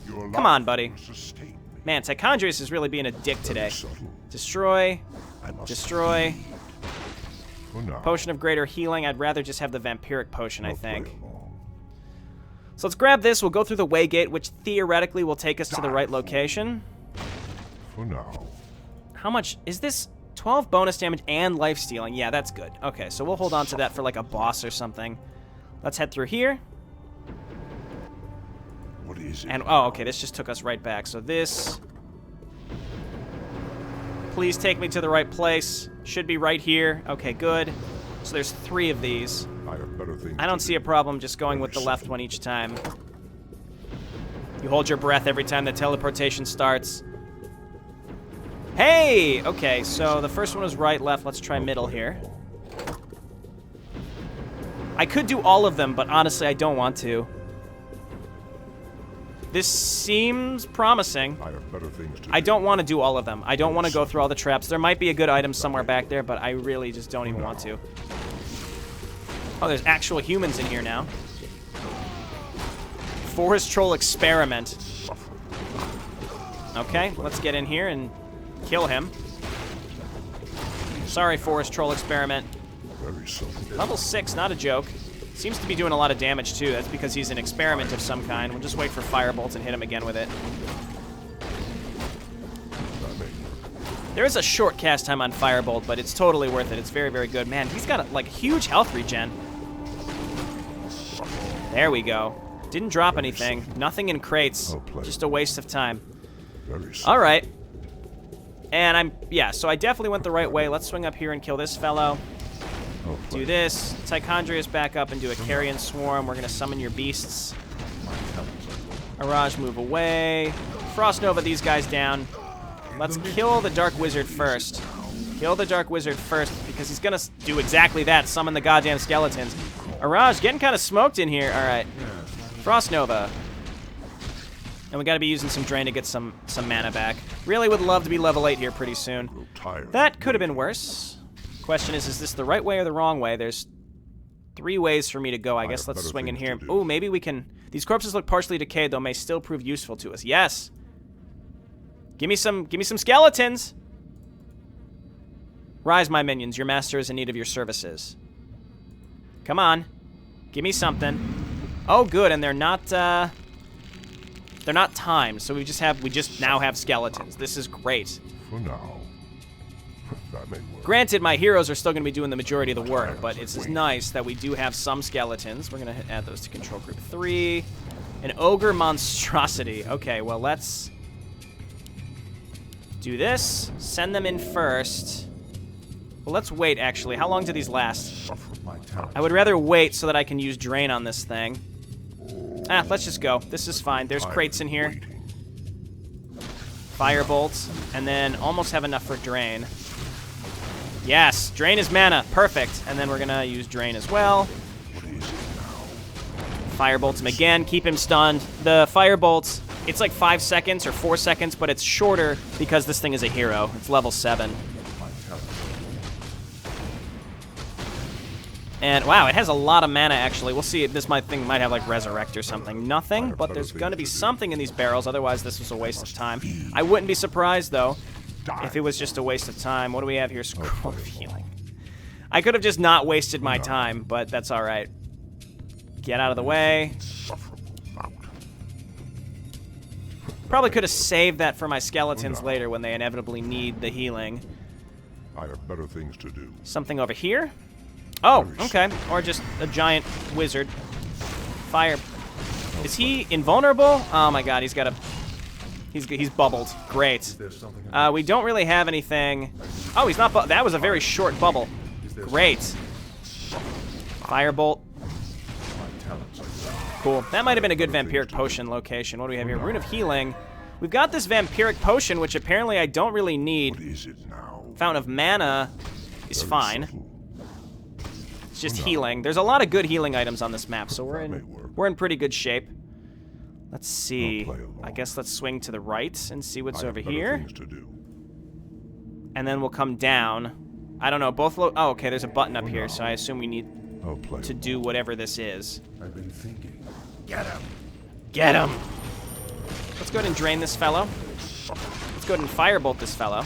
Come on, buddy. Man, Tichondrius is really being a dick today. Destroy. Destroy. Potion of Greater Healing. I'd rather just have the Vampiric Potion, I think. So let's grab this. We'll go through the way gate, which theoretically will take us to the right location. For now. How much is this? 12 bonus damage and life stealing. Yeah, that's good. Okay, so we'll hold on to that for like a boss or something. Let's head through here. What is it? And oh, okay, this just took us right back. So this, please take me to the right place. Should be right here. Okay, good. So there's 3 of these. I have better things. I don't see a problem just going with the left one each time. You hold your breath every time the teleportation starts. Hey! Okay, so the first one was right, left. Let's try middle here. I could do all of them, but honestly, I don't want to. This seems promising. I have better things to do. I don't want to do all of them. I don't want to go through all the traps. There might be a good item somewhere back there, but I really just don't even want to. Oh, there's actual humans in here now. Forest Troll Experiment. Okay, let's get in here and kill him. Sorry, Forest Troll Experiment. Level 6, not a joke. Seems to be doing a lot of damage, too. That's because he's an experiment of some kind. We'll just wait for Firebolt and hit him again with it. There is a short cast time on Firebolt, but it's totally worth it. It's very, very good. Man, he's got, like, huge health regen. There we go. Didn't drop anything. Nothing in crates. Just a waste of time. All right. And so I definitely went the right way. Let's swing up here and kill this fellow. Do this. Tichondrius back up and do a Carrion Swarm. We're going to summon your beasts. Araj, move away. Frost Nova these guys down. Let's kill the Dark Wizard first. Kill the Dark Wizard first because he's going to do exactly that. Summon the goddamn skeletons. Araj getting kind of smoked in here. All right. Frost Nova. And we got to be using some Drain to get some mana back. Really would love to be level 8 here pretty soon. That could have been worse. Question is this the right way or the wrong way? There's 3 ways for me to go. I guess let's swing in here. Ooh, maybe we can... These corpses look partially decayed, though may still prove useful to us. Yes! Give me some skeletons! Rise, my minions. Your master is in need of your services. Come on. Give me something. Oh, good, and they're not timed, so we just now have skeletons. This is great. For now. That may work. Granted, my heroes are still going to be doing the majority of the work, but it's nice that we do have some skeletons. We're going to add those to Control Group 3. An Ogre Monstrosity. Okay, well, let's do this. Send them in first. Well, let's wait, actually. How long do these last? I would rather wait so that I can use Drain on this thing. Let's just go. This is fine. There's crates in here. Firebolt, and then almost have enough for Drain. Yes, Drain is mana. Perfect. And then we're going to use Drain as well. Firebolt him again. Keep him stunned. The Firebolts, it's like 5 seconds or 4 seconds, but it's shorter because this thing is a hero. It's level 7. And, wow, it has a lot of mana, actually. We'll see. This thing might have, like, Resurrect or something. Nothing, but there's going to be something in these barrels. Otherwise, this was a waste of time. I wouldn't be surprised, though, if it was just a waste of time. What do we have here? Scroll of Healing. I could have just not wasted my time, but that's all right. Get out of the way. Probably could have saved that for my skeletons later when they inevitably need the healing. I have better things to do. Something over here? Oh, okay. Or just a giant wizard. Fire. Is he invulnerable? Oh my god, he's got a... He's bubbled. Great. We don't really have anything... Oh, he's not... That was a very short bubble. Great. Firebolt. Cool. That might have been a good vampiric potion location. What do we have here? Rune of Healing. We've got this vampiric potion, which apparently I don't really need. What is it now? Fountain of Mana is fine. It's just healing. There's a lot of good healing items on this map, so we're in pretty good shape. Let's see. I guess let's swing to the right and see what's over here. And then we'll come down. I don't know. Oh, okay. There's a button up here, so I assume we need to do whatever this is. I've been thinking. Get him. Get him. Let's go ahead and drain this fellow. Let's go ahead and firebolt this fellow.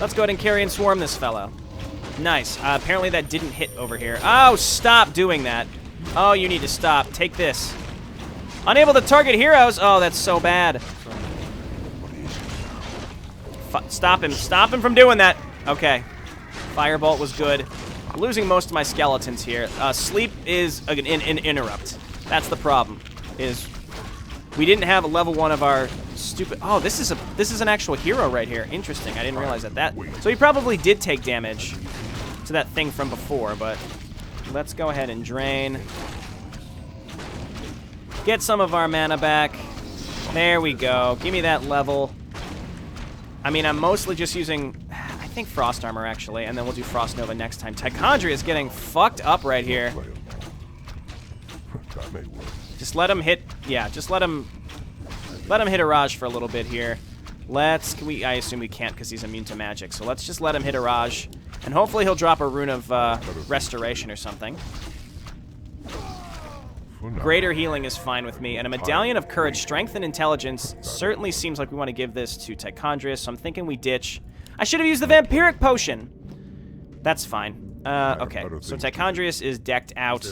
Let's go ahead and carry and swarm this fellow. Nice. Apparently that didn't hit over here. Oh, stop doing that. Oh, you need to stop. Take this. Unable to target heroes. Oh, that's so bad. Stop him. Stop him from doing that. Okay. Firebolt was good. I'm losing most of my skeletons here. Sleep is an interrupt. That's the problem. Is we didn't have a level 1 of our stupid... Oh, this is an actual hero right here. Interesting. I didn't realize that. So he probably did take damage to that thing from before, but let's go ahead and drain. Get some of our mana back. There we go. Give me that level. I mean, I'm mostly just using... I think Frost Armor, actually, and then we'll do Frost Nova next time. Tichondria is getting fucked up right here. Just let him hit... Yeah, just let him hit a Raj for a little bit here. I assume we can't because he's immune to magic, so let's just let him hit a Raj. And hopefully he'll drop a Rune of Restoration or something. Greater healing is fine with me. And a Medallion of Courage, Strength, and Intelligence certainly seems like we want to give this to Tichondria, so I'm thinking we ditch. I should have used the Vampiric Potion. That's fine. Okay, so Tichondrius is decked out.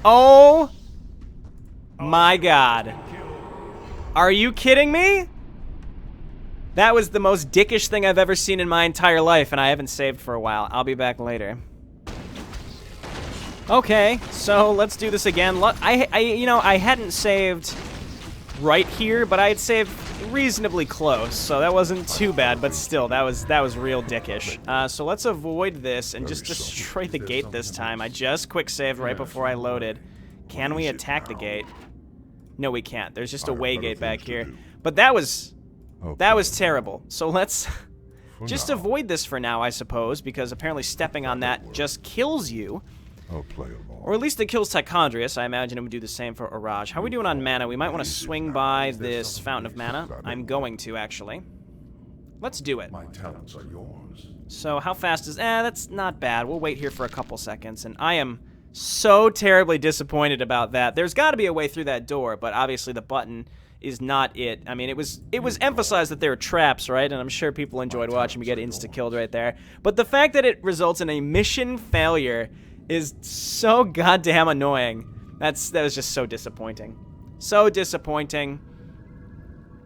Oh my god. Are you kidding me? That was the most dickish thing I've ever seen in my entire life, and I haven't saved for a while. I'll be back later. Okay, so let's do this again. I hadn't saved right here, but I had saved reasonably close, so that wasn't too bad. But still, that was real dickish. So let's avoid this and just destroy the gate this time. I just quick saved right before I loaded. Can we attack the gate? No, we can't. There's just a way gate back here. But that was terrible. So let's just avoid this for now, I suppose, because apparently stepping on that just kills you. Or at least it kills Tichondrius. I imagine it would do the same for Orage. How are we doing on mana? We might want to swing by this Fountain of Mana. I'm going to, actually. Let's do it. My talents are yours. So how fast is... that's not bad. We'll wait here for a couple seconds. And I am so terribly disappointed about that. There's got to be a way through that door, but obviously the button is not it. I mean, it was emphasized that there were traps, right? And I'm sure people enjoyed watching me get insta-killed right there. But the fact that it results in a mission failure is so goddamn annoying. That was just so disappointing. So disappointing.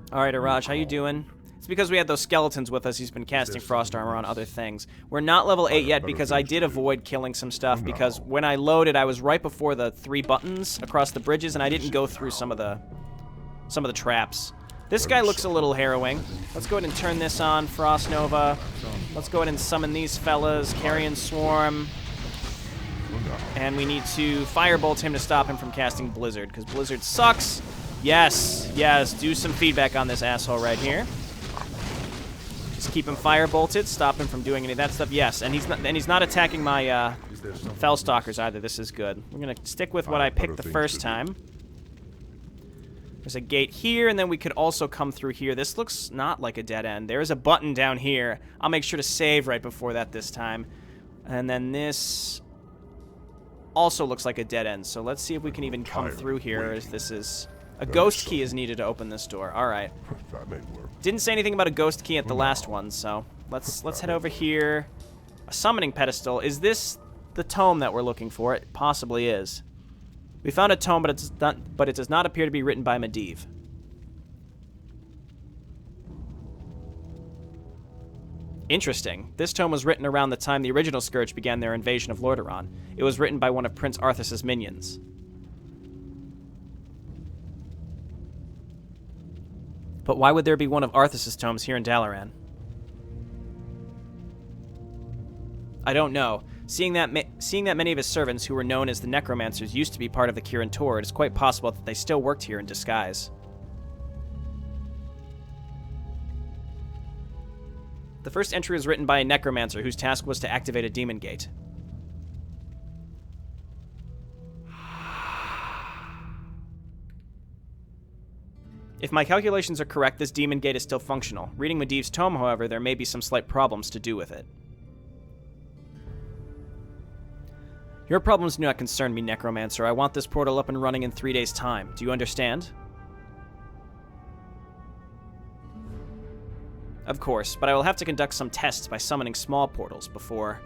Alright, Araj, how you doing? It's because we had those skeletons with us. He's been casting Frost Armor on other things. We're not level 8 yet because I did avoid killing some stuff because when I loaded, I was right before the 3 buttons across the bridges and I didn't go through some of the traps. This guy looks a little harrowing. Let's go ahead and turn this on, Frost Nova. Let's go ahead and summon these fellas, Carrion Swarm. And we need to Firebolt him to stop him from casting Blizzard, because Blizzard sucks. Yes, yes, do some feedback on this asshole right here. Just keep him Firebolted, stop him from doing any of that stuff. Yes, and he's not attacking my Fellstalkers either. This is good. We're gonna stick with what I picked the first time. There's a gate here, and then we could also come through here. This looks not like a dead end. There is a button down here. I'll make sure to save right before that this time. And then this also looks like a dead end. So let's see if we can even come through here, as this is... A ghost key is needed to open this door. All right. That may work. Didn't say anything about a ghost key at the last one, so let's head over here. A summoning pedestal. Is this the tome that we're looking for? It possibly is. We found a tome, but it does not appear to be written by Medivh. Interesting. This tome was written around the time the original Scourge began their invasion of Lordaeron. It was written by one of Prince Arthas's minions. But why would there be one of Arthas's tomes here in Dalaran? I don't know. Seeing that many of his servants, who were known as the Necromancers, used to be part of the Kirin Tor, it is quite possible that they still worked here in disguise. The first entry was written by a Necromancer, whose task was to activate a demon gate. If my calculations are correct, this demon gate is still functional. Reading Medivh's tome, however, there may be some slight problems to do with it. Your problems do not concern me, Necromancer. I want this portal up and running in 3 days' time. Do you understand? Of course, but I will have to conduct some tests by summoning small portals before...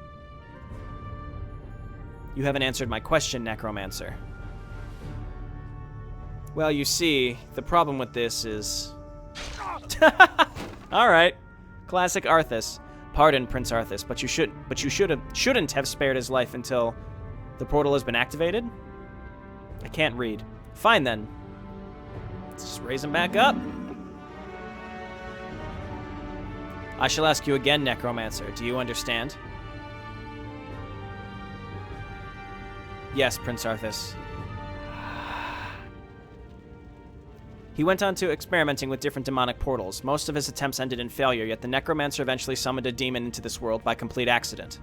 You haven't answered my question, Necromancer. Well, you see, the problem with this is... Alright. Classic Arthas. Pardon, Prince Arthas, but you shouldn't have spared his life until the portal has been activated? I can't read. Fine, then. Let's just raise him back up. I shall ask you again, Necromancer. Do you understand? Yes, Prince Arthas. He went on to experimenting with different demonic portals. Most of his attempts ended in failure, yet the Necromancer eventually summoned a demon into this world by complete accident.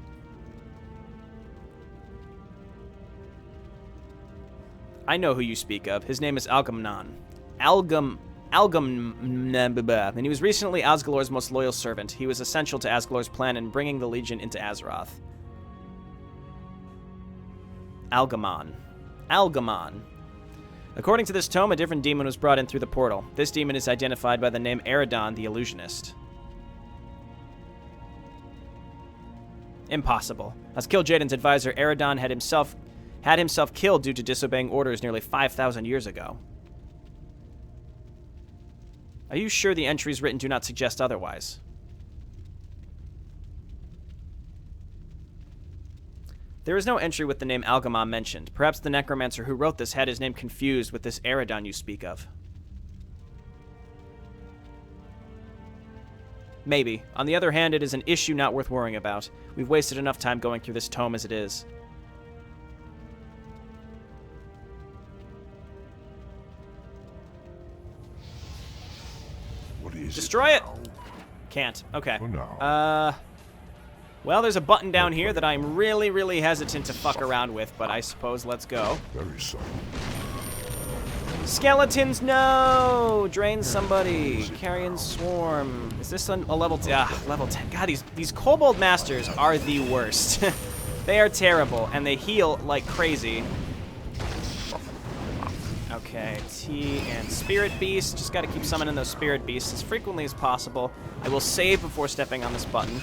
I know who you speak of. His name is Algamnon. And he was recently Asgalor's most loyal servant. He was essential to Asgalor's plan in bringing the Legion into Azeroth. Algamon. According to this tome, a different demon was brought in through the portal. This demon is identified by the name Eredon the Illusionist. Impossible. As Kil'jaeden's advisor, Eredon had himself killed due to disobeying orders nearly 5,000 years ago. Are you sure the entries written do not suggest otherwise? There is no entry with the name Algamon mentioned. Perhaps the Necromancer who wrote this had his name confused with this Eredon you speak of. Maybe. On the other hand, it is an issue not worth worrying about. We've wasted enough time going through this tome as it is. What is Destroy it! Can't. Okay. For now. Well, there's a button down here that I'm really, really hesitant to fuck around with, but I suppose let's go. Very soon. Skeletons, no! Drain somebody. Carrion Swarm. Is this a level 10? Level 10. God, these Kobold Masters are the worst. They are terrible, and they heal like crazy. Okay, T and Spirit Beast. Just gotta keep summoning those Spirit Beasts as frequently as possible. I will save before stepping on this button.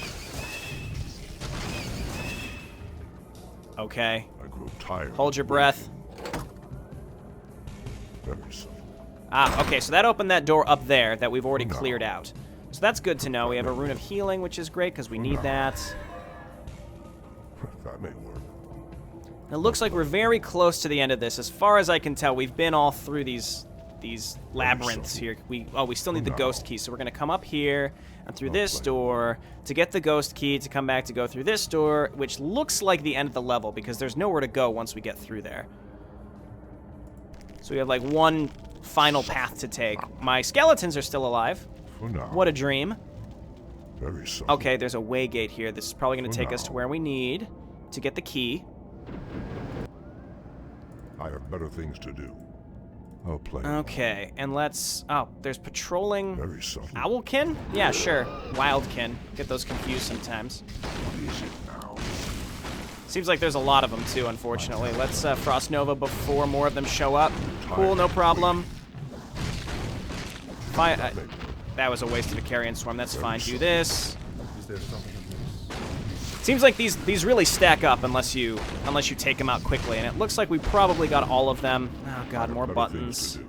Okay. I grow tired. Hold your breath. Very soon. Okay, so that opened that door up there that we've already cleared out. So that's good to know. We have a Rune of Healing, which is great because we need that. That may work. It looks like we're very close to the end of this. As far as I can tell, we've been all through these labyrinths here. We still need the ghost key, so we're going to come up here and through this door to get the ghost key, to come back to go through this door, which looks like the end of the level because there's nowhere to go once we get through there. So we have like one final path to take. My skeletons are still alive. For now. What a dream. Very soon. Okay, there's a way gate here. This is probably going to take us to where we need to get the key. I have better things to do. I'll play. Okay, and let's... Oh, there's patrolling... Very subtle. Owlkin? Yeah, sure. Wildkin. Get those confused sometimes. What is it now? Seems like there's a lot of them, too, unfortunately. Let's Frost Nova before more of them show up. Cool, no problem. That was a waste of a Carrion Swarm. That's fine. Do this. Is there something amiss? Seems like these really stack up unless you take them out quickly, and it looks like we probably got all of them. Oh god, more buttons.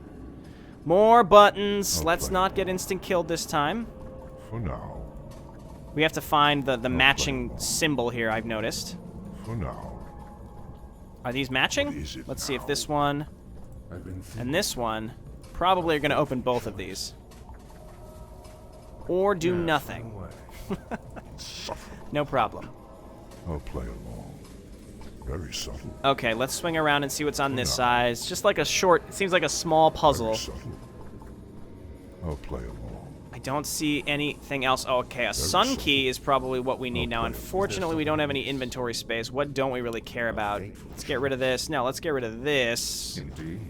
More buttons. Let's not get instant killed this time. For now. We have to find the matching symbol here, I've noticed. For now. Are these matching? Let's see if this one and this one probably are going to open both of these. Or do nothing. No problem. I'll play along. Very subtle. Okay, let's swing around and see what's on this side. It's just like a short, it seems like a small puzzle. Very subtle. I'll play along. I don't see anything else. Oh, okay, a sun key is probably what we need now. Unfortunately, we don't have any inventory space. What don't we really care about? Let's get rid of this. No, let's get rid of this. Indeed.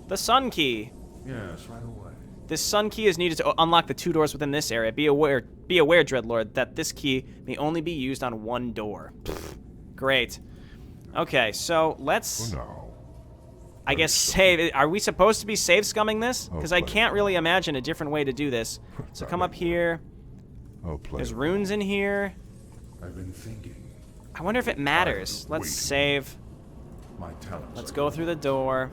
The sun key. Yes, right away. This sun key is needed to unlock the 2 doors within this area. Be aware, Dreadlord, that this key may only be used on 1 door. Pfft. Great. Okay, so let's... For now. I guess save. Are we supposed to be save scumming this? Because I can't really imagine a different way to do this. So come up here. There's runes in here. I've been thinking. I wonder if it matters. Let's save. My talents. Let's go through the door.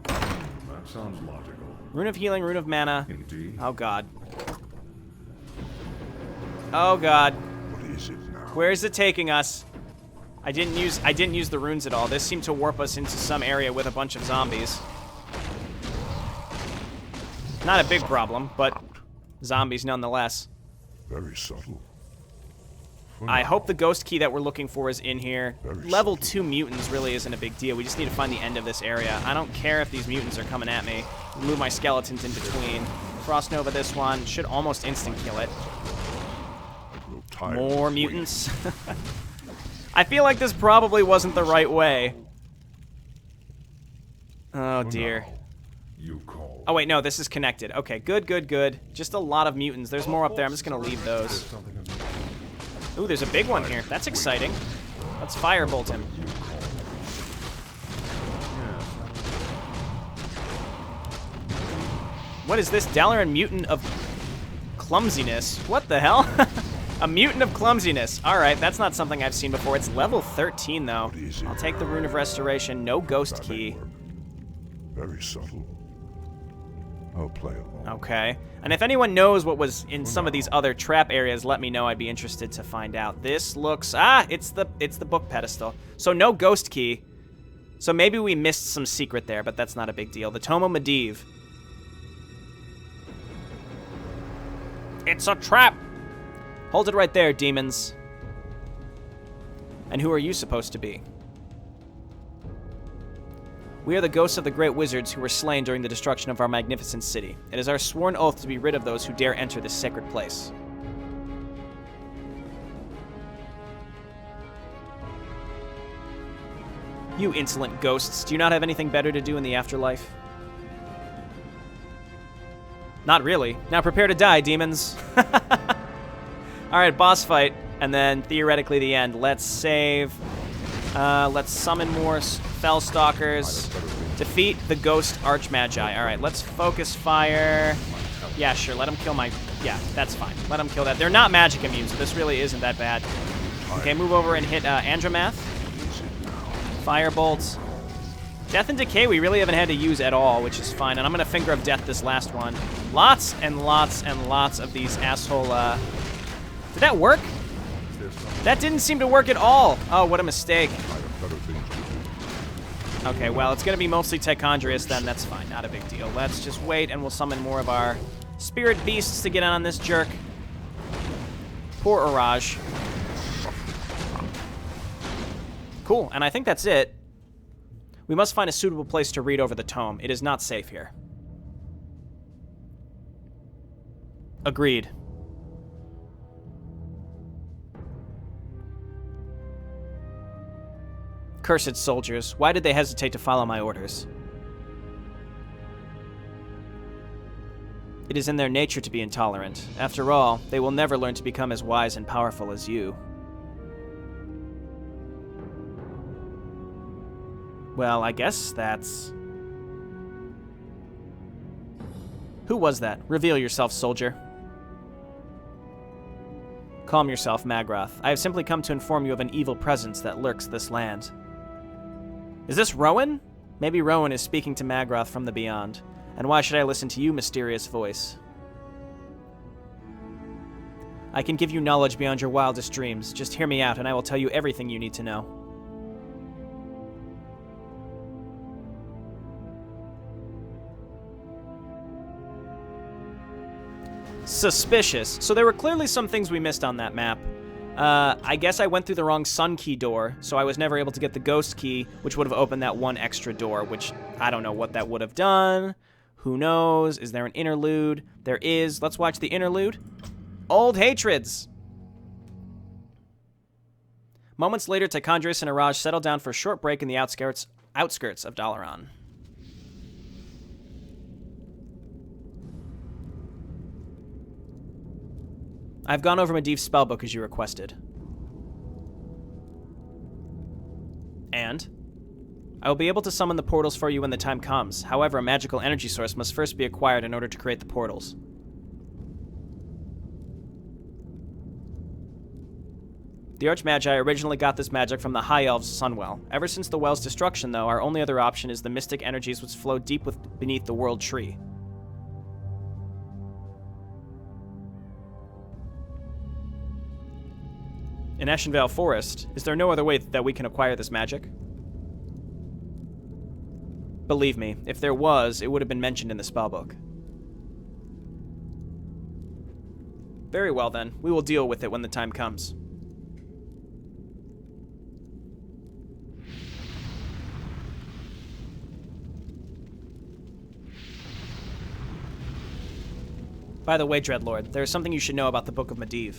That sounds logical. Rune of healing, rune of mana. Indeed. Oh god. Oh god. What is it now? Where is it taking us? I didn't use the runes at all. This seemed to warp us into some area with a bunch of zombies. Not a big problem, but zombies nonetheless. Very subtle. I hope the ghost key that we're looking for is in here. Very Level subtle. 2 mutants really isn't a big deal. We just need to find the end of this area. I don't care if these mutants are coming at me. Move my skeletons in between. Frost Nova this one. Should almost instant kill it. More mutants. I feel like this probably wasn't the right way. Oh dear. You call. Oh wait, no, this is connected. Okay, good, good, good. Just a lot of mutants. There's more up there. I'm just gonna leave those. Something amiss. Ooh, there's a big one here. That's exciting. Let's firebolt him. What is this? Dalaran mutant of clumsiness. What the hell? A mutant of clumsiness. Alright, that's not something I've seen before. It's level 13, though. I'll take the Rune of Restoration. No ghost key. Very subtle. I'll play along. Okay. And if anyone knows what was in some of these other trap areas, let me know. I'd be interested to find out. This looks... Ah, it's the book pedestal. So no ghost key. So maybe we missed some secret there, but that's not a big deal. The Tome of Medivh. It's a trap! Hold it right there, demons. And who are you supposed to be? We are the ghosts of the great wizards who were slain during the destruction of our magnificent city. It is our sworn oath to be rid of those who dare enter this sacred place. You insolent ghosts, do you not have anything better to do in the afterlife? Not really. Now prepare to die, demons. Alright, boss fight, and then theoretically the end. Let's save. Let's summon more Fellstalkers. Defeat the Ghost Archmagi. Alright, let's focus fire. Yeah, sure, let him kill my... Yeah, that's fine. Let him kill that. They're not magic immune, so this really isn't that bad. Okay, move over and hit Andromath. Firebolts. Death and Decay we really haven't had to use at all, which is fine. And I'm going to Finger of Death this last one. Lots and lots and lots of these asshole... Did that work? That didn't seem to work at all. Oh, what a mistake. Okay, well, it's going to be mostly Tichondrius then. That's fine. Not a big deal. Let's just wait, and we'll summon more of our spirit beasts to get on this jerk. Poor Orage. Cool, and I think that's it. We must find a suitable place to read over the tome. It is not safe here. Agreed. Cursed soldiers, why did they hesitate to follow my orders? It is in their nature to be intolerant. After all, they will never learn to become as wise and powerful as you. Well, I guess that's... Who was that? Reveal yourself, soldier. Calm yourself, Magrath. I have simply come to inform you of an evil presence that lurks this land. Is this Rowan? Maybe Rowan is speaking to Magrath from the beyond. And why should I listen to you, mysterious voice? I can give you knowledge beyond your wildest dreams. Just hear me out, and I will tell you everything you need to know. Suspicious. So there were clearly some things we missed on that map. I guess I went through the wrong sun key door, so I was never able to get the ghost key, which would have opened that one extra door, which I don't know what that would have done. Who knows? Is there an interlude? There is. Let's watch the interlude. Old hatreds. Moments later, Tichondrius and Araj settle down for a short break in the outskirts of Dalaran. I've gone over Medivh's spellbook as you requested. And? I will be able to summon the portals for you when the time comes. However, a magical energy source must first be acquired in order to create the portals. The Archmagi originally got this magic from the High Elves' Sunwell. Ever since the well's destruction, though, our only other option is the mystic energies which flow deep beneath the World Tree. In Ashenvale Forest, is there no other way that we can acquire this magic? Believe me, if there was, it would have been mentioned in the spellbook. Very well then, we will deal with it when the time comes. By the way, Dreadlord, there is something you should know about the Book of Medivh.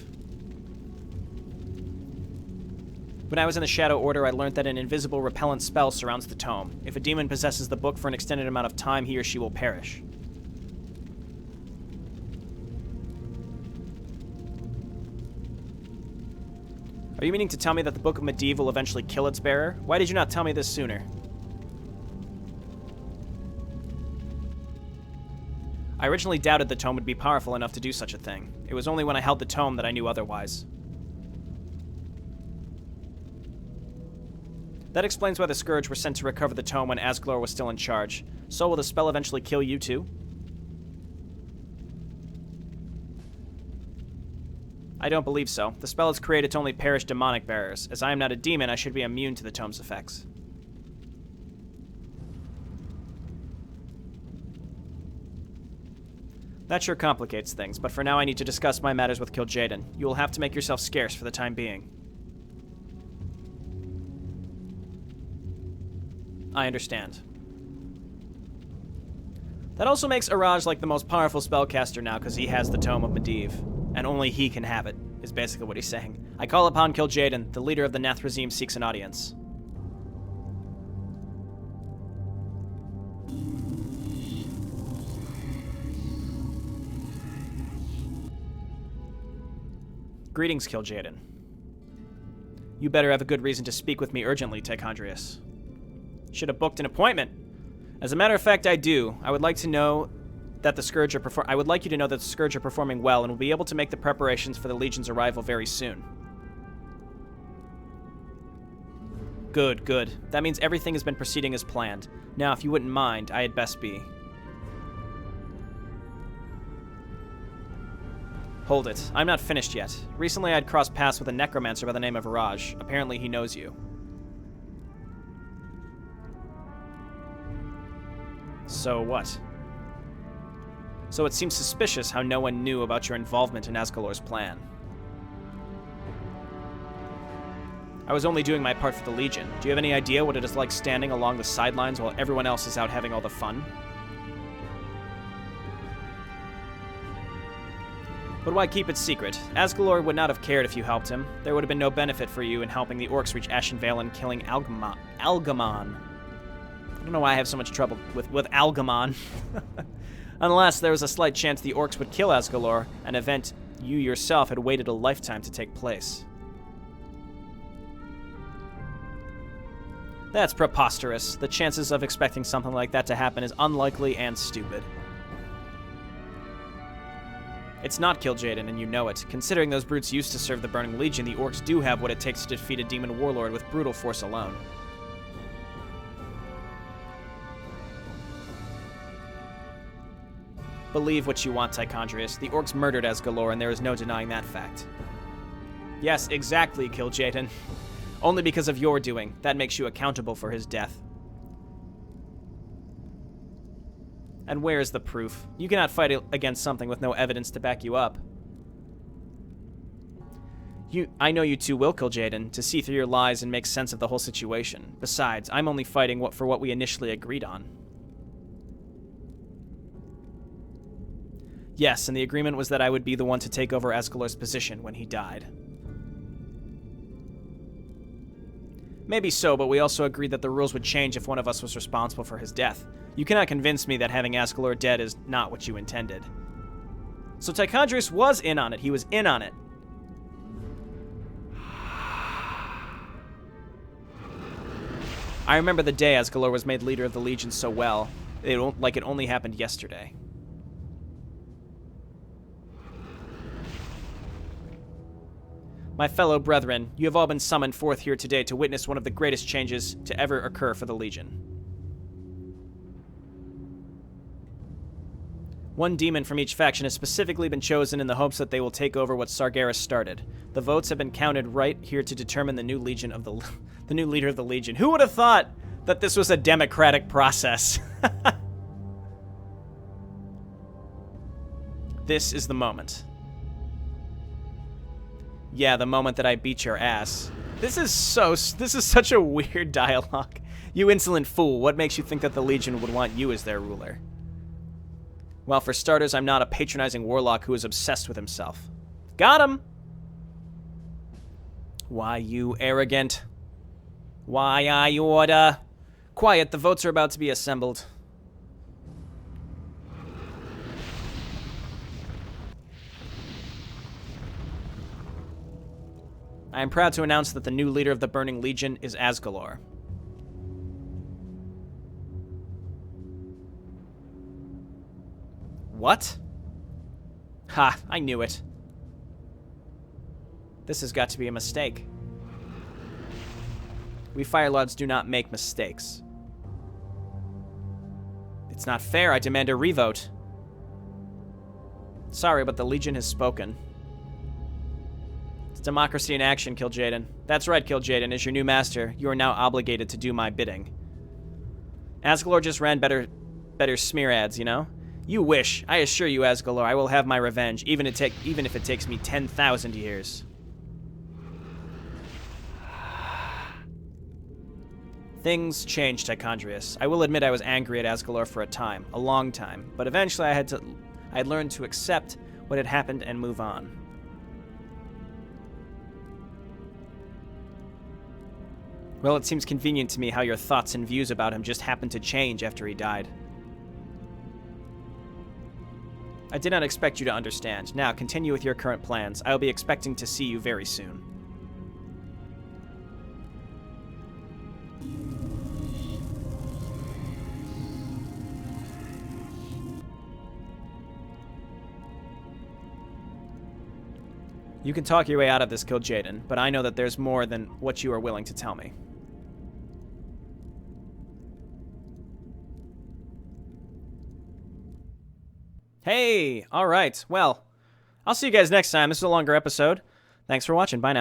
When I was in the Shadow Order, I learned that an invisible repellent spell surrounds the tome. If a demon possesses the book for an extended amount of time, he or she will perish. Are you meaning to tell me that the Book of Medivh will eventually kill its bearer? Why did you not tell me this sooner? I originally doubted the tome would be powerful enough to do such a thing. It was only when I held the tome that I knew otherwise. That explains why the Scourge were sent to recover the tome when Asglor was still in charge. So will the spell eventually kill you too? I don't believe so. The spell is created to only perish demonic bearers. As I am not a demon, I should be immune to the tome's effects. That sure complicates things, but for now I need to discuss my matters with Kil'jaeden. You will have to make yourself scarce for the time being. I understand. That also makes Araj like the most powerful spellcaster now because he has the Tome of Medivh, and only he can have it, is basically what he's saying. I call upon Kil'jaeden, the leader of the Nathrazim seeks an audience. Greetings, Kil'jaeden. You better have a good reason to speak with me urgently, Tichondrius. Should have booked an appointment. As a matter of fact, I do. I would like to know that the Scourge are performing well and will be able to make the preparations for the Legion's arrival very soon. Good, good. That means everything has been proceeding as planned. Now, if you wouldn't mind, I had best be. Hold it. I'm not finished yet. Recently, I'd crossed paths with a necromancer by the name of Raj. Apparently, he knows you. So what? So it seems suspicious how no one knew about your involvement in Asgalor's plan. I was only doing my part for the Legion. Do you have any idea what it is like standing along the sidelines while everyone else is out having all the fun? But why keep it secret? Asgalor would not have cared if you helped him. There would have been no benefit for you in helping the orcs reach Ashenvale and killing Algamon. I don't know why I have so much trouble with Algamon. Unless there was a slight chance the orcs would kill Asgalor, an event you yourself had waited a lifetime to take place. That's preposterous. The chances of expecting something like that to happen is unlikely and stupid. It's not Kil'jaeden, and you know it. Considering those brutes used to serve the Burning Legion, the orcs do have what it takes to defeat a demon warlord with brute force alone. Believe what you want, Tichondrius. The orcs murdered Asgalor, and there is no denying that fact. Yes, exactly, Kil'jaeden. Only because of your doing. That makes you accountable for his death. And where is the proof? You cannot fight against something with no evidence to back you up. I know you two will, Kil'jaeden, to see through your lies and make sense of the whole situation. Besides, I'm only fighting for what we initially agreed on. Yes, and the agreement was that I would be the one to take over Asgalor's position when he died. Maybe so, but we also agreed that the rules would change if one of us was responsible for his death. You cannot convince me that having Asgalor dead is not what you intended. So Tichondrius was in on it. He was in on it. I remember the day Asgalor was made leader of the Legion so well, like it only happened yesterday. My fellow brethren, you have all been summoned forth here today to witness one of the greatest changes to ever occur for the Legion. One demon from each faction has specifically been chosen in the hopes that they will take over what Sargeras started. The votes have been counted right here to determine the new leader of the Legion. Who would have thought that this was a democratic process? This is the moment. Yeah, the moment that I beat your ass. This is such a weird dialogue. You insolent fool, what makes you think that the Legion would want you as their ruler? Well, for starters, I'm not a patronizing warlock who is obsessed with himself. Got him! Why, you arrogant. Why, I order. Quiet, the votes are about to be assembled. I am proud to announce that the new leader of the Burning Legion is Asgalor. What? Ha, I knew it. This has got to be a mistake. We Firelords do not make mistakes. It's not fair, I demand a revote. Sorry, but the Legion has spoken. It's democracy in action, Kil'jaeden. That's right, Kil'jaeden. As your new master, you are now obligated to do my bidding. Asgalor just ran better smear ads, you know? You wish. I assure you, Asgalor, I will have my revenge, even if it takes me 10,000 years. Things changed, Tichondrius. I will admit I was angry at Asgalor for a time, a long time, but eventually I had learned to accept what had happened and move on. Well, it seems convenient to me how your thoughts and views about him just happened to change after he died. I did not expect you to understand. Now, continue with your current plans. I will be expecting to see you very soon. You can talk your way out of this, Kil'jaeden, but I know that there's more than what you are willing to tell me. Hey, all right. Well, I'll see you guys next time. This is a longer episode. Thanks for watching. Bye now.